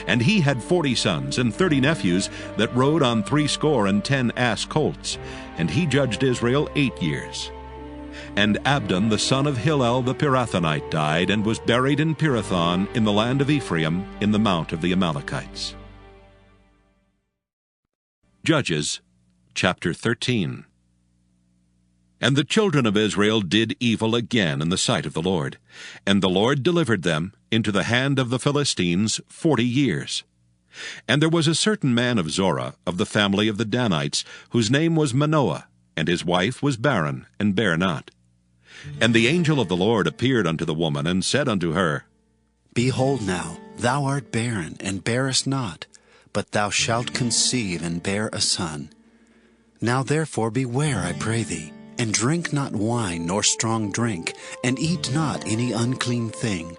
And he had 40 sons and 30 nephews that rode on 70 ass colts, and he judged Israel 8 years. And Abdon the son of Hillel the Pirathonite died, and was buried in Pirathon in the land of Ephraim, in the mount of the Amalekites. Judges chapter 13. And the children of Israel did evil again in the sight of the Lord, and the Lord delivered them into the hand of the Philistines 40 years. And there was a certain man of Zorah, of the family of the Danites, whose name was Manoah, and his wife was barren, and bare not. And the angel of the Lord appeared unto the woman, and said unto her, Behold now, thou art barren, and bearest not, but thou shalt conceive, and bear a son. Now therefore beware, I pray thee, and drink not wine nor strong drink, and eat not any unclean thing.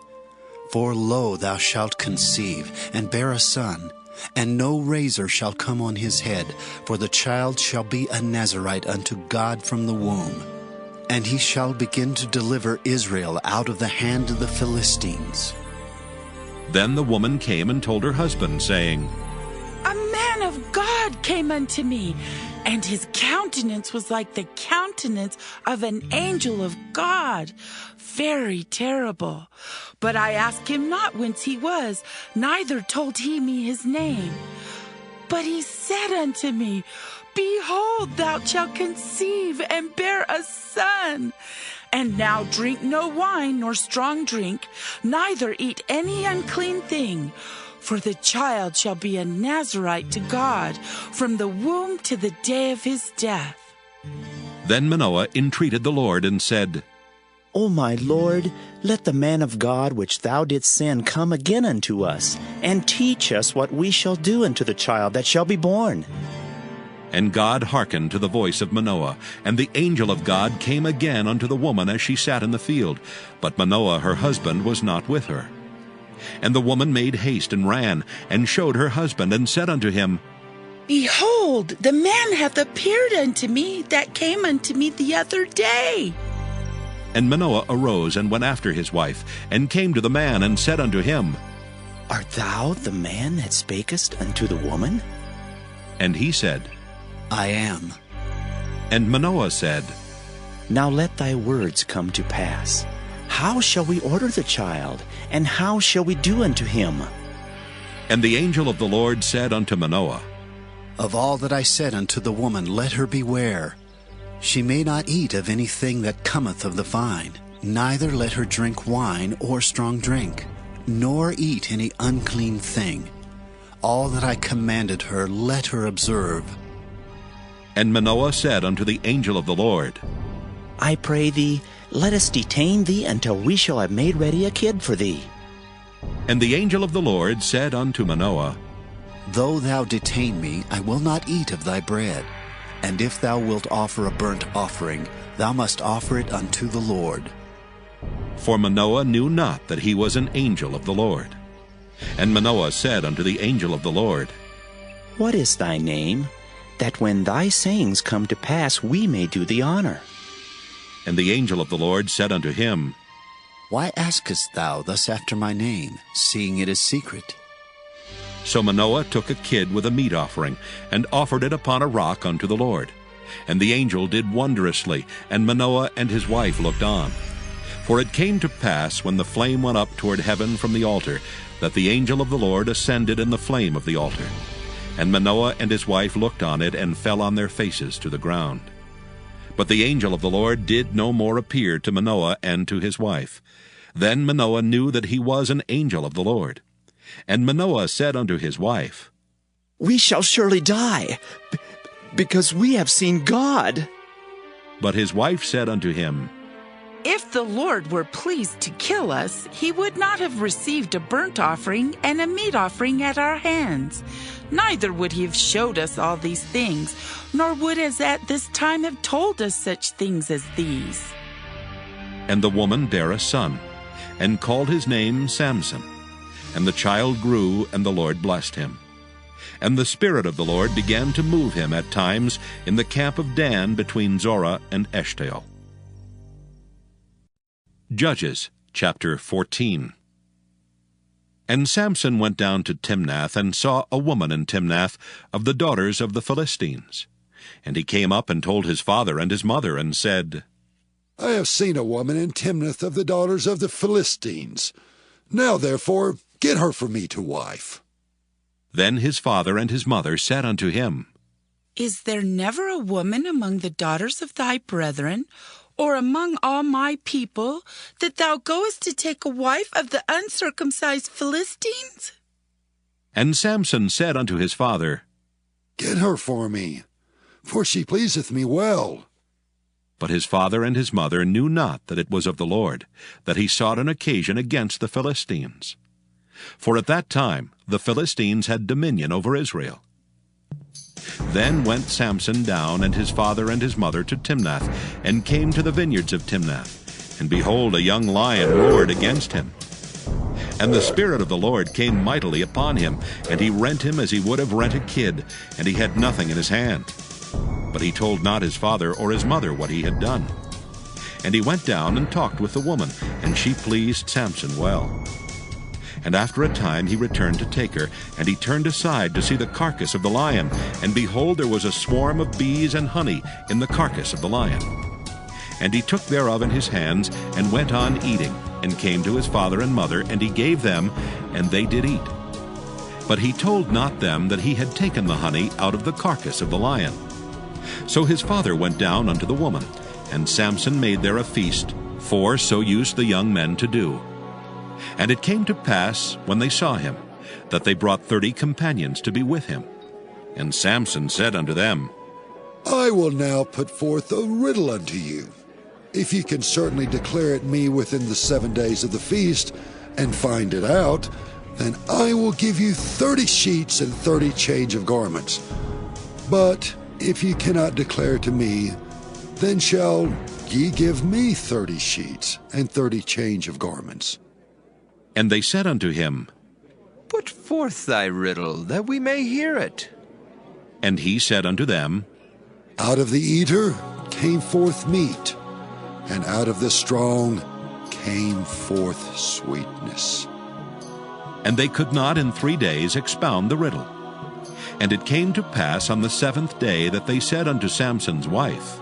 For lo, thou shalt conceive, and bear a son, and no razor shall come on his head, for the child shall be a Nazarite unto God from the womb. And he shall begin to deliver Israel out of the hand of the Philistines. Then the woman came and told her husband, saying, A man of God came unto me, and his countenance was like the countenance of an angel of God, very terrible. But I asked him not whence he was, neither told he me his name. But he said unto me, Behold, thou shalt conceive, and bear a son. And now drink no wine nor strong drink, neither eat any unclean thing. For the child shall be a Nazarite to God from the womb to the day of his death. Then Manoah entreated the Lord, and said, O my Lord, let the man of God which thou didst send come again unto us, and teach us what we shall do unto the child that shall be born. And God hearkened to the voice of Manoah, and the angel of God came again unto the woman as she sat in the field. But Manoah her husband was not with her. And the woman made haste and ran, and showed her husband, and said unto him, Behold, the man hath appeared unto me that came unto me the other day. And Manoah arose, and went after his wife, and came to the man, and said unto him, Art thou the man that spakest unto the woman? And he said, I am. And Manoah said, Now let thy words come to pass. How shall we order the child, and how shall we do unto him? And the angel of the Lord said unto Manoah, Of all that I said unto the woman, let her beware. She may not eat of anything that cometh of the vine, neither let her drink wine or strong drink, nor eat any unclean thing. All that I commanded her, let her observe. And Manoah said unto the angel of the Lord, I pray thee, let us detain thee until we shall have made ready a kid for thee. And the angel of the Lord said unto Manoah, Though thou detain me, I will not eat of thy bread. And if thou wilt offer a burnt offering, thou must offer it unto the Lord. For Manoah knew not that he was an angel of the Lord. And Manoah said unto the angel of the Lord, What is thy name? that when thy sayings come to pass, we may do thee honor. And the angel of the Lord said unto him, Why askest thou thus after my name, seeing it is secret? So Manoah took a kid with a meat offering, and offered it upon a rock unto the Lord. And the angel did wondrously, and Manoah and his wife looked on. For it came to pass, when the flame went up toward heaven from the altar, that the angel of the Lord ascended in the flame of the altar. And Manoah and his wife looked on it, and fell on their faces to the ground. But the angel of the Lord did no more appear to Manoah and to his wife. Then Manoah knew that he was an angel of the Lord. And Manoah said unto his wife, We shall surely die, because we have seen God. But his wife said unto him, If the Lord were pleased to kill us, he would not have received a burnt offering and a meat offering at our hands. Neither would he have showed us all these things, nor would as at this time have told us such things as these. And the woman bare a son, and called his name Samson. And the child grew, and the Lord blessed him. And the Spirit of the Lord began to move him at times in the camp of Dan between Zorah and Eshtaol. Judges chapter 14. And Samson went down to Timnath, and saw a woman in Timnath of the daughters of the Philistines. And he came up and told his father and his mother, and said, I have seen a woman in Timnath of the daughters of the Philistines. Now therefore get her for me to wife. Then his father and his mother said unto him, Is there never a woman among the daughters of thy brethren, or among all my people, that thou goest to take a wife of the uncircumcised Philistines? And Samson said unto his father, Get her for me, for she pleaseth me well. But his father and his mother knew not that it was of the Lord, that he sought an occasion against the Philistines. For at that time the Philistines had dominion over Israel. Then went Samson down, and his father and his mother, to Timnath, and came to the vineyards of Timnath. And behold, a young lion roared against him. And the Spirit of the Lord came mightily upon him, and he rent him as he would have rent a kid, and he had nothing in his hand. But he told not his father or his mother what he had done. And he went down and talked with the woman, and she pleased Samson well. And after a time he returned to take her, and he turned aside to see the carcass of the lion, and behold, there was a swarm of bees and honey in the carcass of the lion. And he took thereof in his hands, and went on eating, and came to his father and mother, and he gave them, and they did eat. But he told not them that he had taken the honey out of the carcass of the lion. So his father went down unto the woman, and Samson made there a feast, for so used the young men to do. And it came to pass, when they saw him, that they brought 30 companions to be with him. And Samson said unto them, I will now put forth a riddle unto you. If ye can certainly declare it me within the 7 days of the feast, and find it out, then I will give you 30 sheets and 30 change of garments. But if ye cannot declare to me, then shall ye give me 30 sheets and 30 change of garments. And they said unto him, Put forth thy riddle, that we may hear it. And he said unto them, Out of the eater came forth meat, and out of the strong came forth sweetness. And they could not in 3 days expound the riddle. And it came to pass on the 7th day that they said unto Samson's wife,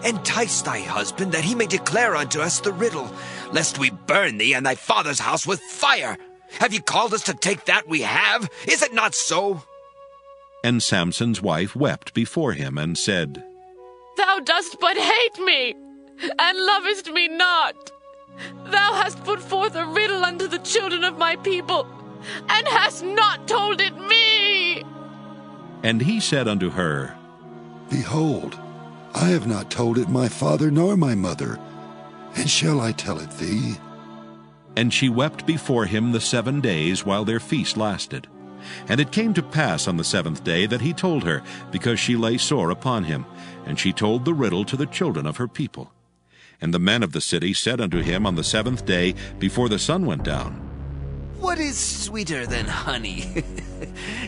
Entice thy husband, that he may declare unto us the riddle, lest we burn thee and thy father's house with fire. Have ye called us to take that we have? Is it not so? And Samson's wife wept before him, and said, Thou dost but hate me, and lovest me not. Thou hast put forth a riddle unto the children of my people, and hast not told it me. And he said unto her, Behold, I have not told it my father nor my mother, and shall I tell it thee? And she wept before him the 7 days while their feast lasted. And it came to pass on the 7th day that he told her, because she lay sore upon him. And she told the riddle to the children of her people. And the men of the city said unto him on the 7th day, before the sun went down, What is sweeter than honey?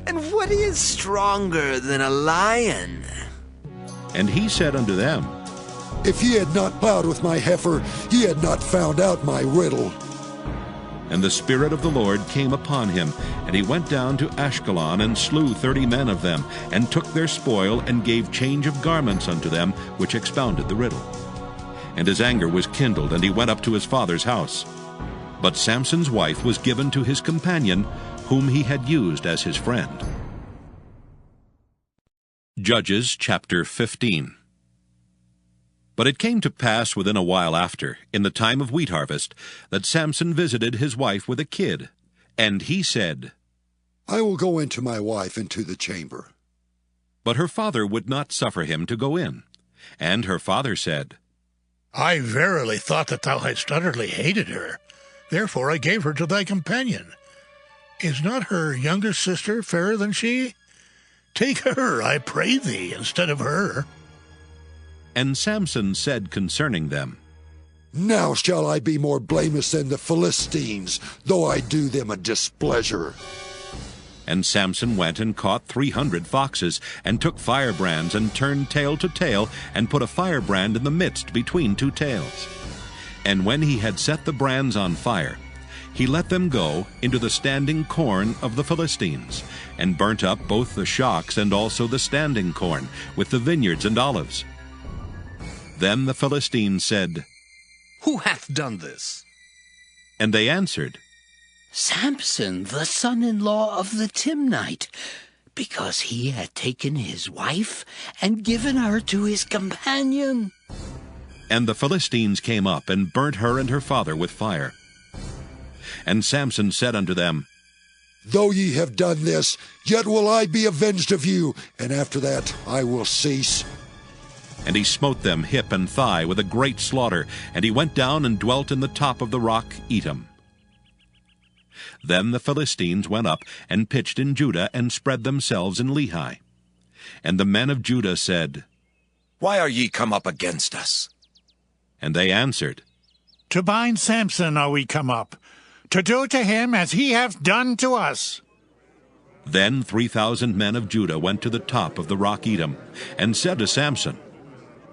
And what is stronger than a lion? And he said unto them, If ye had not plowed with my heifer, ye had not found out my riddle. And the Spirit of the Lord came upon him, and he went down to Ashkelon, and slew 30 men of them, and took their spoil, and gave change of garments unto them, which expounded the riddle. And his anger was kindled, and he went up to his father's house. But Samson's wife was given to his companion, whom he had used as his friend. Judges chapter 15. But it came to pass within a while after, in the time of wheat harvest, that Samson visited his wife with a kid. And he said, I will go into my wife into the chamber. But her father would not suffer him to go in. And her father said, I verily thought that thou hadst utterly hated her. Therefore I gave her to thy companion. Is not her younger sister fairer than she? Take her, I pray thee, instead of her. And Samson said concerning them, Now shall I be more blameless than the Philistines, though I do them a displeasure. And Samson went and caught 300 foxes, and took firebrands, and turned tail to tail, and put a firebrand in the midst between two tails. And when he had set the brands on fire, he let them go into the standing corn of the Philistines, and burnt up both the shocks and also the standing corn, with the vineyards and olives. Then the Philistines said, Who hath done this? And they answered, Samson, the son-in-law of the Timnite, because he had taken his wife and given her to his companion. And the Philistines came up, and burnt her and her father with fire. And Samson said unto them, Though ye have done this, yet will I be avenged of you, and after that I will cease. And he smote them hip and thigh with a great slaughter, and he went down and dwelt in the top of the rock Etam. Then the Philistines went up and pitched in Judah, and spread themselves in Lehi. And the men of Judah said, Why are ye come up against us? And they answered, To bind Samson are we come up, to do to him as he hath done to us. Then 3,000 men of Judah went to the top of the rock Etam, and said to Samson,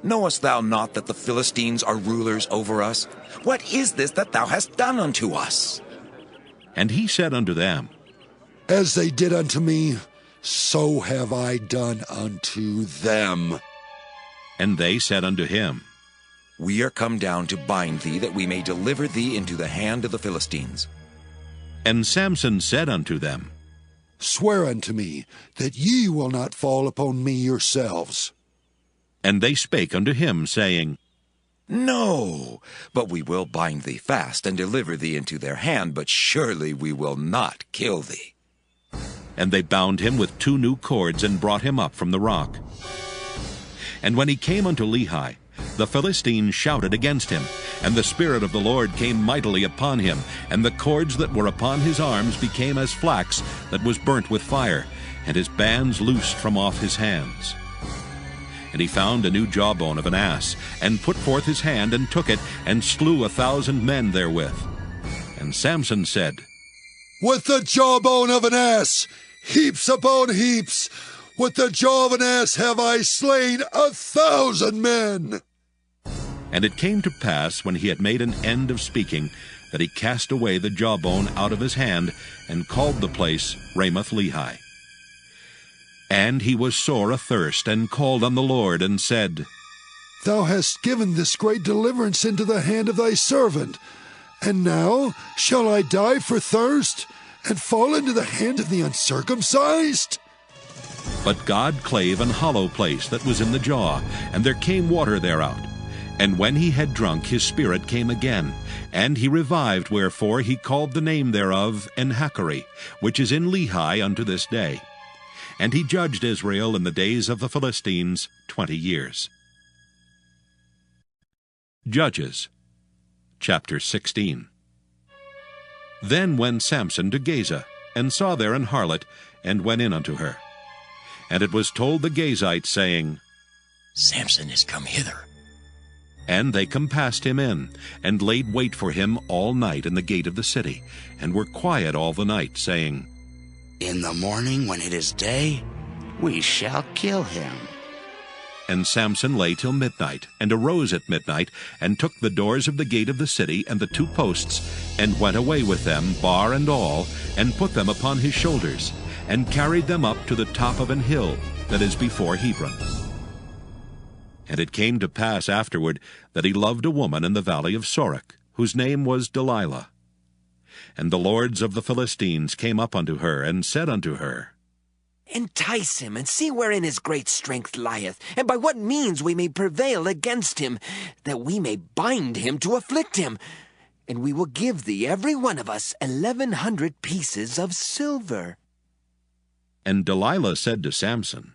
Knowest thou not that the Philistines are rulers over us? What is this that thou hast done unto us? And he said unto them, As they did unto me, so have I done unto them. And they said unto him, We are come down to bind thee, that we may deliver thee into the hand of the Philistines. And Samson said unto them, Swear unto me that ye will not fall upon me yourselves. And they spake unto him, saying, No, but we will bind thee fast, and deliver thee into their hand, but surely we will not kill thee. And they bound him with 2 new cords, and brought him up from the rock. And when he came unto Lehi, the Philistines shouted against him, and the Spirit of the Lord came mightily upon him, and the cords that were upon his arms became as flax that was burnt with fire, and his bands loosed from off his hands. And he found a new jawbone of an ass, and put forth his hand, and took it, and slew 1,000 men therewith. And Samson said, With the jawbone of an ass, heaps upon heaps, with the jaw of an ass have I slain 1,000 men. And it came to pass, when he had made an end of speaking, that he cast away the jawbone out of his hand, and called the place Ramoth-Lehi. And he was sore athirst, and called on the Lord, and said, Thou hast given this great deliverance into the hand of thy servant, and now shall I die for thirst, and fall into the hand of the uncircumcised? But God clave an hollow place that was in the jaw, and there came water thereout. And when he had drunk, his spirit came again, and he revived, wherefore he called the name thereof Enhakkore, which is in Lehi unto this day. And he judged Israel in the days of the Philistines 20 years. Judges chapter 16. Then went Samson to Gaza, and saw there an harlot, and went in unto her. And it was told the Gazites, saying, Samson is come hither. And they compassed him in, and laid wait for him all night in the gate of the city, and were quiet all the night, saying, In the morning, when it is day, we shall kill him. And Samson lay till midnight, and arose at midnight, and took the doors of the gate of the city and the 2 posts, and went away with them, bar and all, and put them upon his shoulders, and carried them up to the top of an hill that is before Hebron. And it came to pass afterward that he loved a woman in the valley of Sorek, whose name was Delilah. And the lords of the Philistines came up unto her, and said unto her, Entice him, and see wherein his great strength lieth, and by what means we may prevail against him, that we may bind him to afflict him. And we will give thee every one of us 1,100 pieces of silver. And Delilah said to Samson,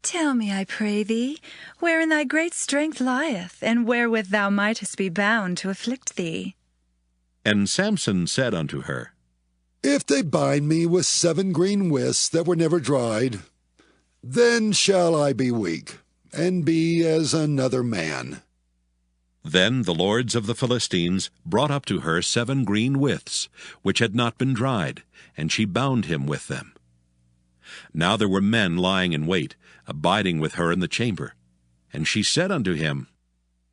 Tell me, I pray thee, wherein thy great strength lieth, and wherewith thou mightest be bound to afflict thee. And Samson said unto her, If they bind me with 7 green withs that were never dried, then shall I be weak, and be as another man. Then the lords of the Philistines brought up to her 7 green withs, which had not been dried, and she bound him with them. Now there were men lying in wait, abiding with her in the chamber. And she said unto him,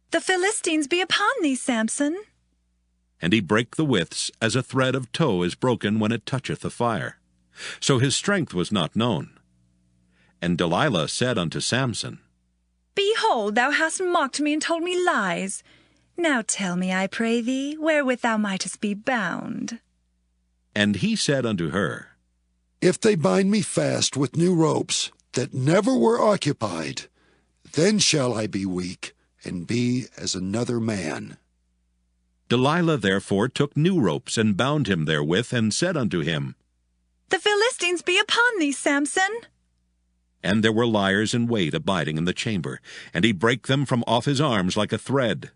The Philistines be upon thee, Samson. And he brake the withs, as a thread of tow is broken when it toucheth the fire. So his strength was not known. And Delilah said unto Samson, Behold, thou hast mocked me and told me lies. Now tell me, I pray thee, wherewith thou mightest be bound. And he said unto her, If they bind me fast with new ropes that never were occupied, then shall I be weak, and be as another man. Delilah therefore took new ropes, and bound him therewith, and said unto him, The Philistines be upon thee, Samson. And there were liers in wait abiding in the chamber, and he brake them from off his arms like a thread.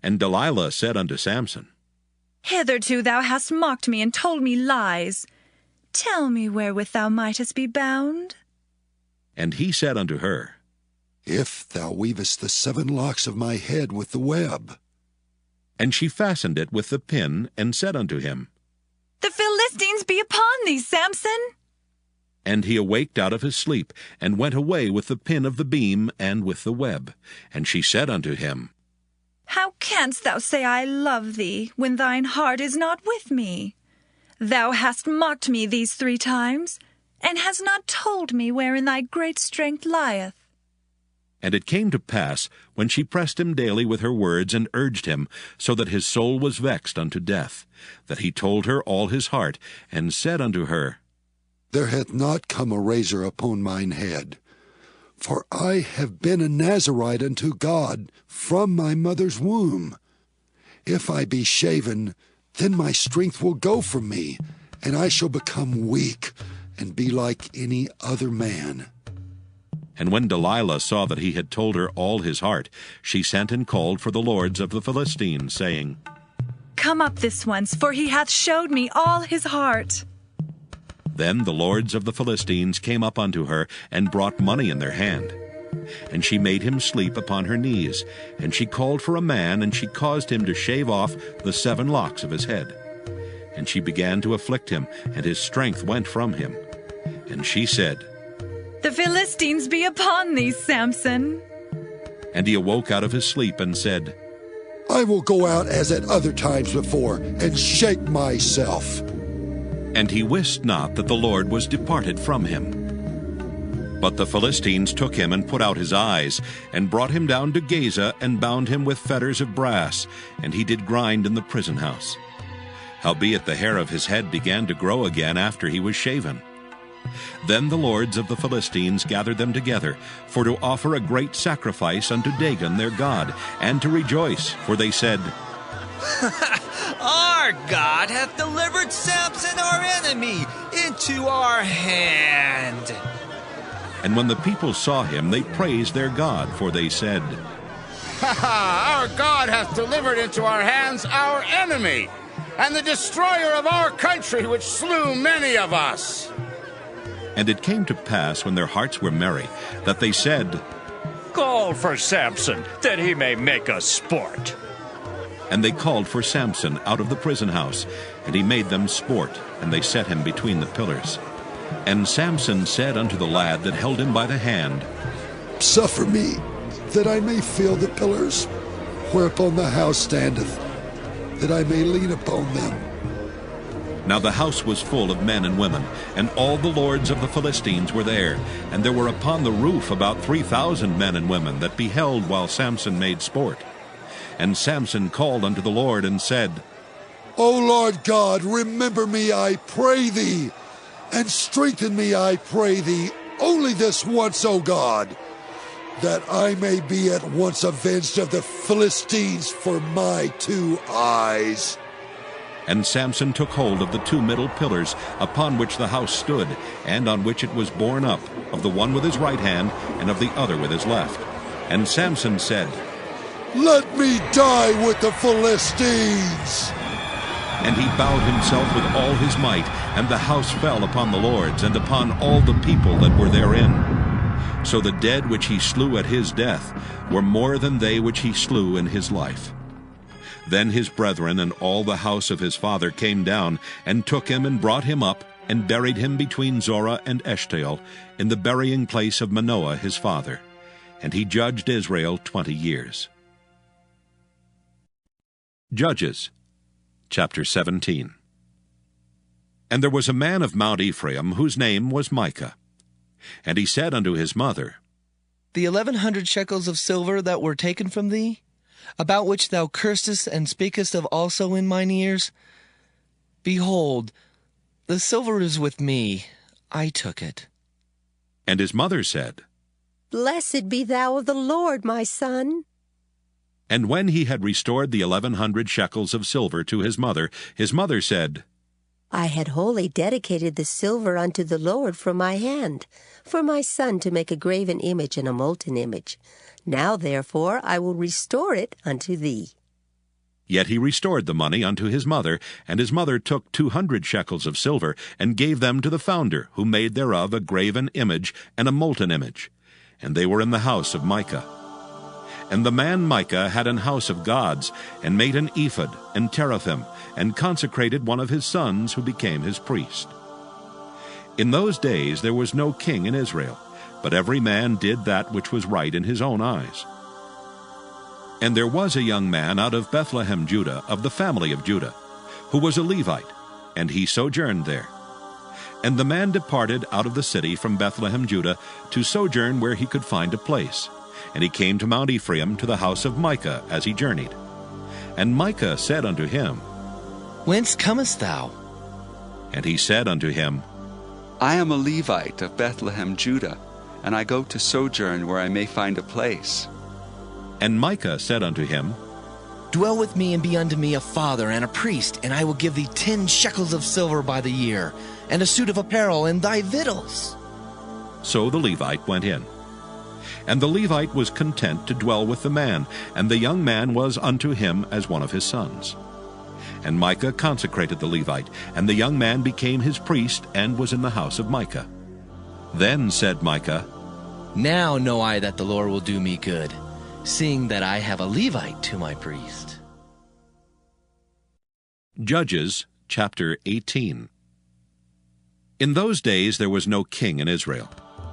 And Delilah said unto Samson, Hitherto thou hast mocked me and told me lies. Tell me wherewith thou mightest be bound. And he said unto her, If thou weavest the 7 locks of my head with the web. And she fastened it with the pin, and said unto him, The Philistines be upon thee, Samson. And he awaked out of his sleep, and went away with the pin of the beam, and with the web. And she said unto him, How canst thou say I love thee, when thine heart is not with me? Thou hast mocked me these 3 times, and hast not told me wherein thy great strength lieth. And it came to pass, when she pressed him daily with her words, and urged him, so that his soul was vexed unto death, that he told her all his heart, and said unto her, There hath not come a razor upon mine head, for I have been a Nazarite unto God from my mother's womb. If I be shaven, then my strength will go from me, and I shall become weak, and be like any other man. And when Delilah saw that he had told her all his heart, she sent and called for the lords of the Philistines, saying, Come up this once, for he hath showed me all his heart. Then the lords of the Philistines came up unto her, and brought money in their hand. And she made him sleep upon her knees, and she called for a man, and she caused him to shave off the 7 locks of his head. And she began to afflict him, and his strength went from him. And she said, The Philistines be upon thee, Samson. And he awoke out of his sleep, and said, I will go out as at other times before, and shake myself. And he wist not that the Lord was departed from him. But the Philistines took him, and put out his eyes, and brought him down to Gaza, and bound him with fetters of brass, and he did grind in the prison house. Howbeit the hair of his head began to grow again after he was shaven. Then the lords of the Philistines gathered them together, for to offer a great sacrifice unto Dagon their god, and to rejoice, for they said, Our God hath delivered Samson our enemy into our hand. And when the people saw him, they praised their God, for they said, Our God hath delivered into our hands our enemy, and the destroyer of our country, which slew many of us. And it came to pass, when their hearts were merry, that they said, Call for Samson, that he may make us sport. And they called for Samson out of the prison house, and he made them sport, and they set him between the pillars. And Samson said unto the lad that held him by the hand, Suffer me, that I may feel the pillars, whereupon the house standeth, that I may lean upon them. Now the house was full of men and women, and all the lords of the Philistines were there, and there were upon the roof about 3,000 men and women that beheld while Samson made sport. And Samson called unto the Lord and said, O Lord God, remember me, I pray thee, and strengthen me, I pray thee, only this once, O God, that I may be at once avenged of the Philistines for my 2 eyes. And Samson took hold of the 2 middle pillars upon which the house stood, and on which it was borne up, of the one with his right hand, and of the other with his left. And Samson said, Let me die with the Philistines! And he bowed himself with all his might, and the house fell upon the lords, and upon all the people that were therein. So the dead which he slew at his death were more than they which he slew in his life. Then his brethren and all the house of his father came down, and took him, and brought him up, and buried him between Zorah and Eshtaol, in the burying place of Manoah his father. And he judged Israel 20 years. Judges, chapter 17. And there was a man of Mount Ephraim, whose name was Micah. And he said unto his mother, The 1,100 shekels of silver that were taken from thee, about which thou cursedst and speakest of also in mine ears, behold, the silver is with me, I took it. And his mother said, Blessed be thou of the Lord, my son. And when he had restored the 1,100 shekels of silver to his mother said, I had wholly dedicated the silver unto the Lord from my hand, for my son to make a graven image and a molten image. Now therefore I will restore it unto thee. Yet he restored the money unto his mother, and his mother took 200 shekels of silver, and gave them to the founder, who made thereof a graven image and a molten image. And they were in the house of Micah. And the man Micah had an house of gods, and made an ephod and teraphim, and consecrated one of his sons, who became his priest. In those days there was no king in Israel, but every man did that which was right in his own eyes. And there was a young man out of Bethlehem, Judah, of the family of Judah, who was a Levite, and he sojourned there. And the man departed out of the city from Bethlehem, Judah, to sojourn where he could find a place. And he came to Mount Ephraim, to the house of Micah, as he journeyed. And Micah said unto him, Whence comest thou? And he said unto him, I am a Levite of Bethlehem, Judah, and I go to sojourn where I may find a place. And Micah said unto him, Dwell with me and be unto me a father and a priest, and I will give thee 10 shekels of silver by the year, and a suit of apparel, and thy victuals. So the Levite went in. And the Levite was content to dwell with the man, and the young man was unto him as one of his sons. And Micah consecrated the Levite, and the young man became his priest, and was in the house of Micah. Then said Micah, Now know I that the Lord will do me good, seeing that I have a Levite to my priest. Judges, chapter 18. In those days there was no king in Israel.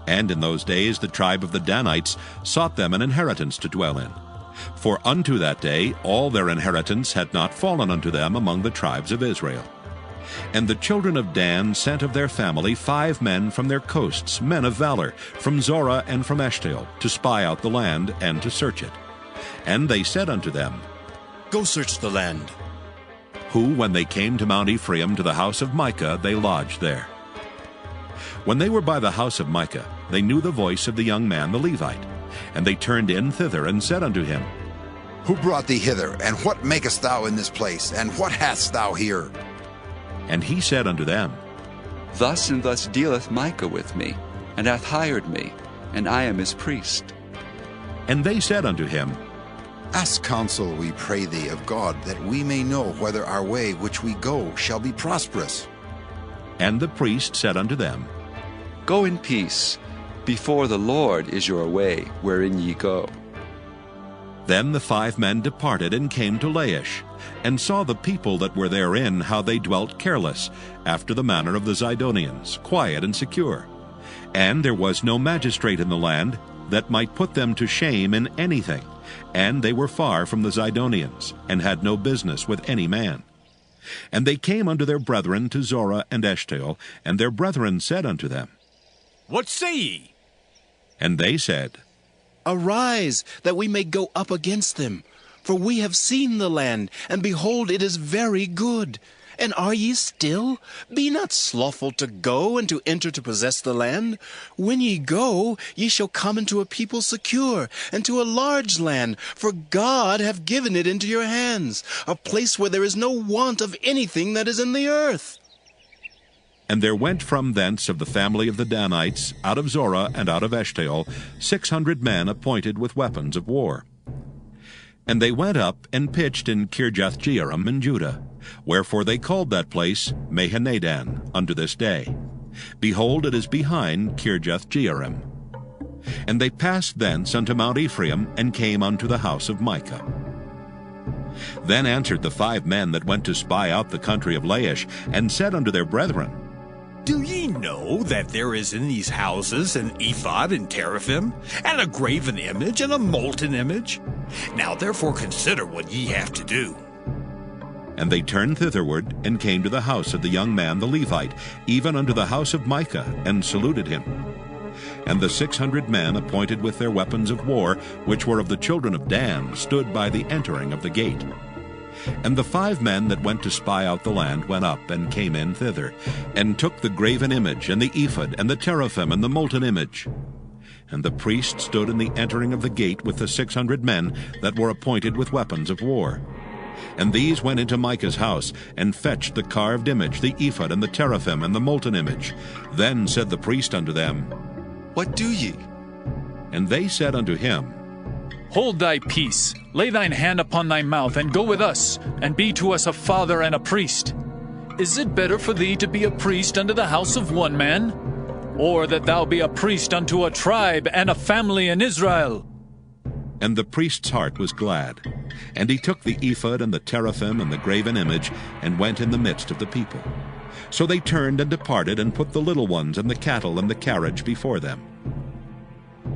And in those days the tribe of the Danites sought them an inheritance to dwell in. For unto that day all their inheritance had not fallen unto them among the tribes of Israel. And the children of Dan sent of their family 5 men from their coasts, men of valor, from Zorah and from Eshtaol, to spy out the land and to search it. And they said unto them, Go search the land. Who, when they came to Mount Ephraim to the house of Micah, they lodged there. When they were by the house of Micah, they knew the voice of the young man the Levite. And they turned in thither, and said unto him, Who brought thee hither, and what makest thou in this place, and what hast thou here? And he said unto them, Thus and thus dealeth Micah with me, and hath hired me, and I am his priest. And they said unto him, Ask counsel, we pray thee, of God, that we may know whether our way which we go shall be prosperous. And the priest said unto them, Go in peace, Before the Lord is your way wherein ye go. Then the 5 men departed and came to Laish, and saw the people that were therein, how they dwelt careless, after the manner of the Zidonians, quiet and secure. And there was no magistrate in the land that might put them to shame in anything, and they were far from the Zidonians, and had no business with any man. And they came unto their brethren to Zorah and Eshtaol, and their brethren said unto them, What say ye? And they said, Arise, that we may go up against them. For we have seen the land, and behold, it is very good. And are ye still? Be not slothful to go and to enter to possess the land. When ye go, ye shall come into a people secure, and to a large land, for God hath given it into your hands, a place where there is no want of anything that is in the earth. And there went from thence of the family of the Danites, out of Zorah and out of Eshtaol, 600 men appointed with weapons of war. And they went up and pitched in Kirjath-jearim in Judah, wherefore they called that place Mahaneh-dan unto this day. Behold, it is behind Kirjath-jearim. And they passed thence unto Mount Ephraim, and came unto the house of Micah. Then answered the 5 men that went to spy out the country of Laish, and said unto their brethren, Do ye know that there is in these houses an ephod and teraphim, and a graven image and a molten image? Now therefore consider what ye have to do. And they turned thitherward, and came to the house of the young man the Levite, even unto the house of Micah, and saluted him. And the 600 men appointed with their weapons of war, which were of the children of Dan, stood by the entering of the gate. And the 5 men that went to spy out the land went up, and came in thither, and took the graven image, and the ephod, and the teraphim, and the molten image. And the priest stood in the entering of the gate with the 600 men that were appointed with weapons of war. And these went into Micah's house, and fetched the carved image, the ephod, and the teraphim, and the molten image. Then said the priest unto them, What do ye? And they said unto him, Hold thy peace, lay thine hand upon thy mouth, and go with us, and be to us a father and a priest. Is it better for thee to be a priest unto the house of one man, or that thou be a priest unto a tribe and a family in Israel? And the priest's heart was glad. And he took the ephod and the teraphim and the graven image, and went in the midst of the people. So they turned and departed, and put the little ones and the cattle and the carriage before them.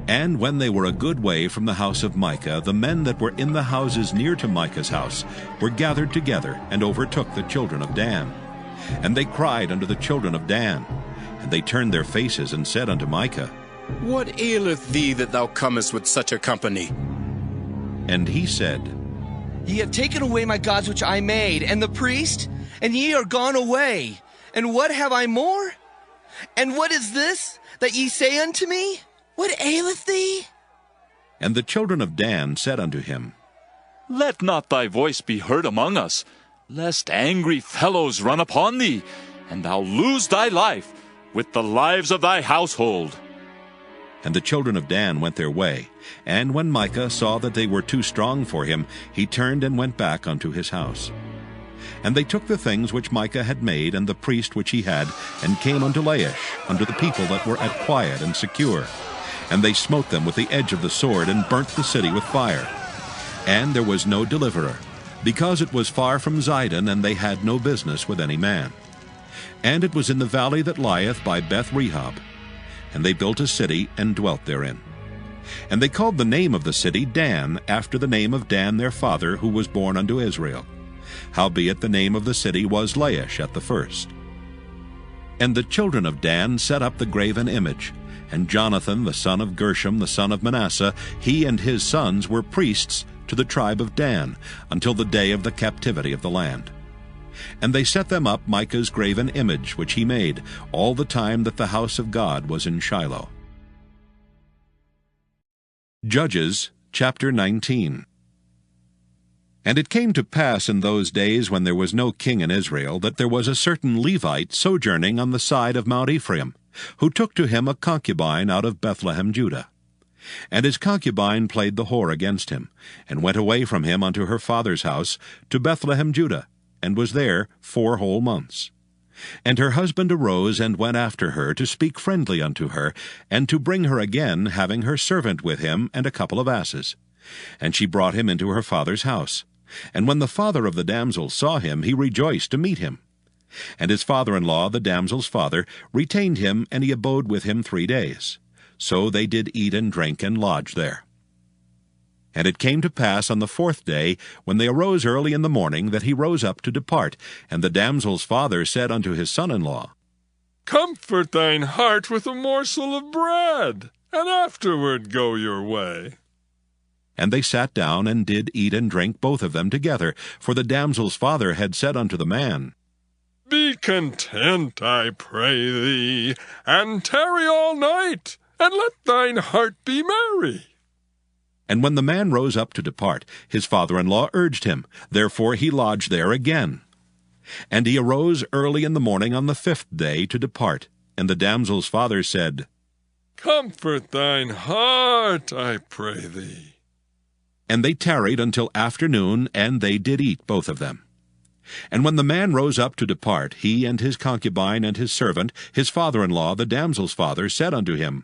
And when they were a good way from the house of Micah, the men that were in the houses near to Micah's house were gathered together, and overtook the children of Dan. And they cried unto the children of Dan. And they turned their faces, and said unto Micah, What aileth thee that thou comest with such a company? And he said, Ye have taken away my gods which I made, and the priest, and ye are gone away. And what have I more? And what is this that ye say unto me? What aileth thee? And the children of Dan said unto him, Let not thy voice be heard among us, lest angry fellows run upon thee, and thou lose thy life with the lives of thy household. And the children of Dan went their way. And when Micah saw that they were too strong for him, he turned and went back unto his house. And they took the things which Micah had made, and the priest which he had, and came unto Laish, unto the people that were at quiet and secure. And they smote them with the edge of the sword, and burnt the city with fire. And there was no deliverer, because it was far from Zidon, and they had no business with any man. And it was in the valley that lieth by Beth-rehob. And they built a city, and dwelt therein. And they called the name of the city Dan, after the name of Dan their father, who was born unto Israel. Howbeit the name of the city was Laish at the first. And the children of Dan set up the graven image. And Jonathan the son of Gershom the son of Manasseh, he and his sons were priests to the tribe of Dan, until the day of the captivity of the land. And they set them up Micah's graven image which he made, all the time that the house of God was in Shiloh. Judges chapter 19. And it came to pass in those days, when there was no king in Israel, that there was a certain Levite sojourning on the side of Mount Ephraim, who took to him a concubine out of Bethlehem, Judah. And his concubine played the whore against him, and went away from him unto her father's house to Bethlehem, Judah, and was there 4 whole months. And her husband arose and went after her to speak friendly unto her, and to bring her again, having her servant with him and a couple of asses. And she brought him into her father's house. And when the father of the damsel saw him, he rejoiced to meet him. And his father-in-law, the damsel's father, retained him, and he abode with him 3 days. So they did eat and drink and lodge there. And it came to pass on the 4th day, when they arose early in the morning, that he rose up to depart. And the damsel's father said unto his son-in-law, Comfort thine heart with a morsel of bread, and afterward go your way. And they sat down, and did eat and drink both of them together. For the damsel's father had said unto the man, Be content, I pray thee, and tarry all night, and let thine heart be merry. And when the man rose up to depart, his father-in-law urged him. Therefore he lodged there again. And he arose early in the morning on the 5th day to depart. And the damsel's father said, Comfort thine heart, I pray thee. And they tarried until afternoon, and they did eat both of them. And when the man rose up to depart, he and his concubine and his servant, his father-in-law, the damsel's father, said unto him,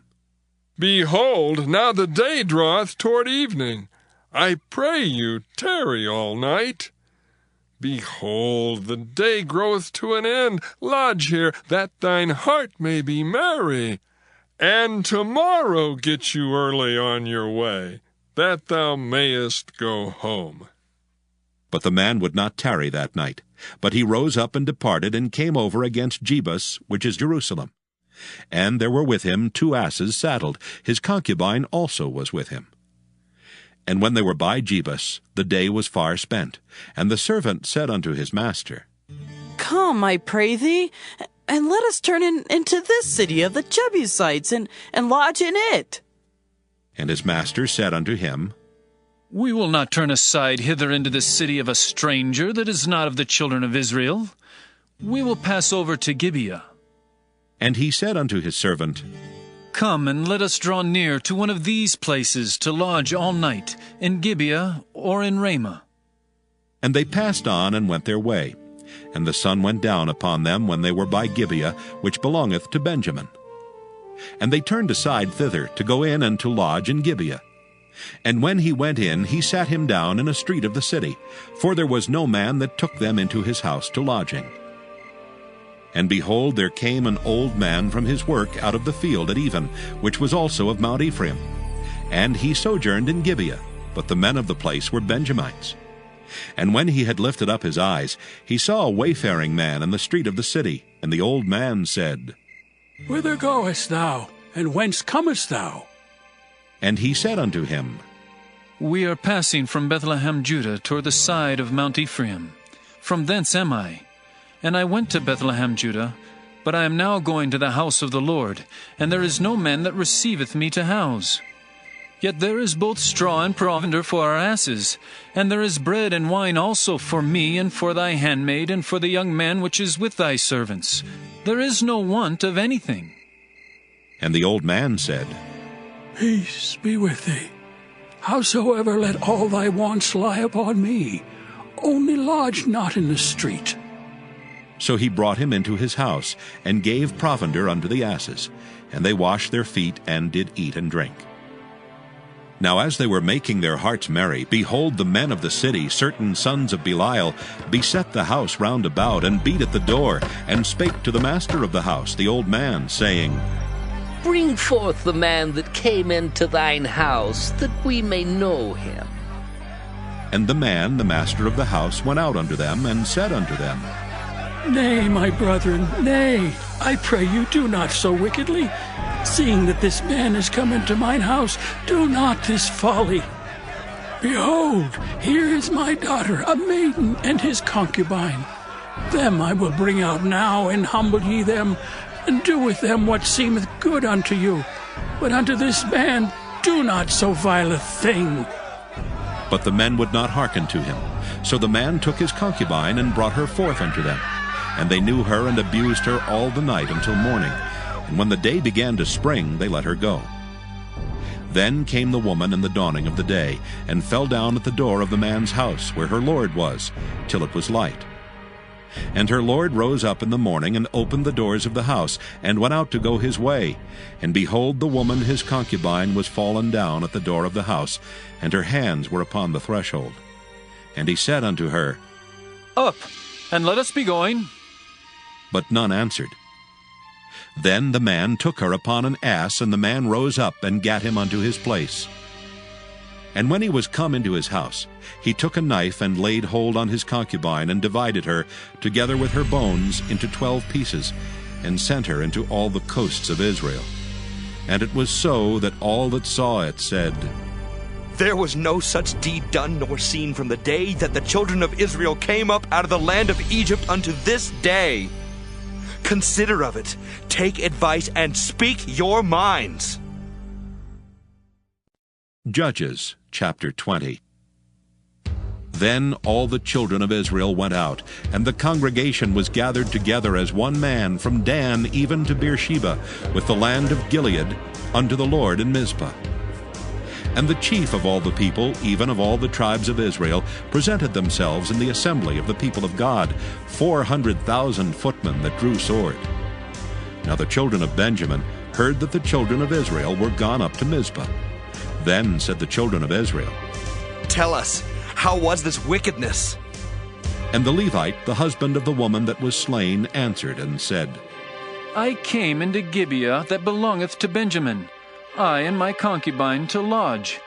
Behold, now the day draweth toward evening. I pray you, tarry all night. Behold, the day groweth to an end. Lodge here, that thine heart may be merry. And tomorrow get you early on your way, that thou mayest go home. But the man would not tarry that night. But he rose up and departed, and came over against Jebus, which is Jerusalem. And there were with him 2 asses saddled. His concubine also was with him. And when they were by Jebus, the day was far spent. And the servant said unto his master, Come, I pray thee, and let us turn into this city of the Jebusites, and lodge in it. And his master said unto him, We will not turn aside hither into the city of a stranger that is not of the children of Israel. We will pass over to Gibeah. And he said unto his servant, Come, and let us draw near to one of these places to lodge all night, in Gibeah or in Ramah. And they passed on and went their way. And the sun went down upon them when they were by Gibeah, which belongeth to Benjamin. And they turned aside thither to go in and to lodge in Gibeah. And when he went in, he sat him down in a street of the city, for there was no man that took them into his house to lodging. And behold, there came an old man from his work out of the field at even, which was also of Mount Ephraim. And he sojourned in Gibeah, but the men of the place were Benjamites. And when he had lifted up his eyes, he saw a wayfaring man in the street of the city. And the old man said, Whither goest thou, and whence comest thou? And he said unto him, We are passing from Bethlehem, Judah, toward the side of Mount Ephraim. From thence am I. And I went to Bethlehem, Judah, but I am now going to the house of the Lord, and there is no man that receiveth me to house. Yet there is both straw and provender for our asses, and there is bread and wine also for me, and for thy handmaid, and for the young man which is with thy servants. There is no want of anything. And the old man said, Peace be with thee. Howsoever, let all thy wants lie upon me. Only lodge not in the street. So he brought him into his house, and gave provender unto the asses. And they washed their feet, and did eat and drink. Now as they were making their hearts merry, behold, the men of the city, certain sons of Belial, beset the house round about, and beat at the door, and spake to the master of the house, the old man, saying, Bring forth the man that came into thine house, that we may know him. And the man, the master of the house, went out unto them, and said unto them, Nay, my brethren, nay, I pray you, do not so wickedly. Seeing that this man is come into mine house, do not this folly. Behold, here is my daughter, a maiden, and his concubine. Them I will bring out now, and humble ye them, and do with them what seemeth good unto you. But unto this man do not so vile a thing. But the men would not hearken to him. So the man took his concubine, and brought her forth unto them. And they knew her, and abused her all the night until morning. And when the day began to spring, they let her go. Then came the woman in the dawning of the day, and fell down at the door of the man's house, where her lord was, till it was light. And her lord rose up in the morning, and opened the doors of the house, and went out to go his way. And behold, the woman his concubine was fallen down at the door of the house, and her hands were upon the threshold. And he said unto her, Up, and let us be going. But none answered. Then the man took her upon an ass, and the man rose up and gat him unto his place. And when he was come into his house, he took a knife and laid hold on his concubine, and divided her, together with her bones, into 12 pieces, and sent her into all the coasts of Israel. And it was so that all that saw it said, There was no such deed done nor seen from the day that the children of Israel came up out of the land of Egypt unto this day. Consider of it, take advice, and speak your minds. Judges chapter 20. Then all the children of Israel went out, and the congregation was gathered together as one man from Dan even to Beersheba, with the land of Gilead, unto the Lord in Mizpah. And the chief of all the people, even of all the tribes of Israel, presented themselves in the assembly of the people of God, 400,000 footmen that drew sword. Now the children of Benjamin heard that the children of Israel were gone up to Mizpah. Then said the children of Israel, Tell us, how was this wickedness? And the Levite, the husband of the woman that was slain, answered and said, I came into Gibeah that belongeth to Benjamin, I and my concubine to lodge.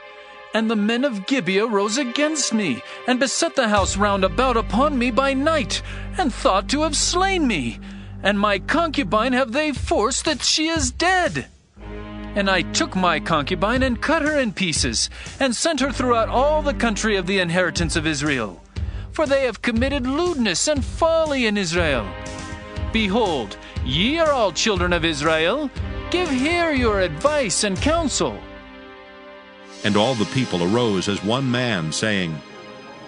And the men of Gibeah rose against me, and beset the house round about upon me by night, and thought to have slain me. And my concubine have they forced that she is dead. And I took my concubine and cut her in pieces, and sent her throughout all the country of the inheritance of Israel. For they have committed lewdness and folly in Israel. Behold, ye are all children of Israel. Give here your advice and counsel. And all the people arose as one man, saying,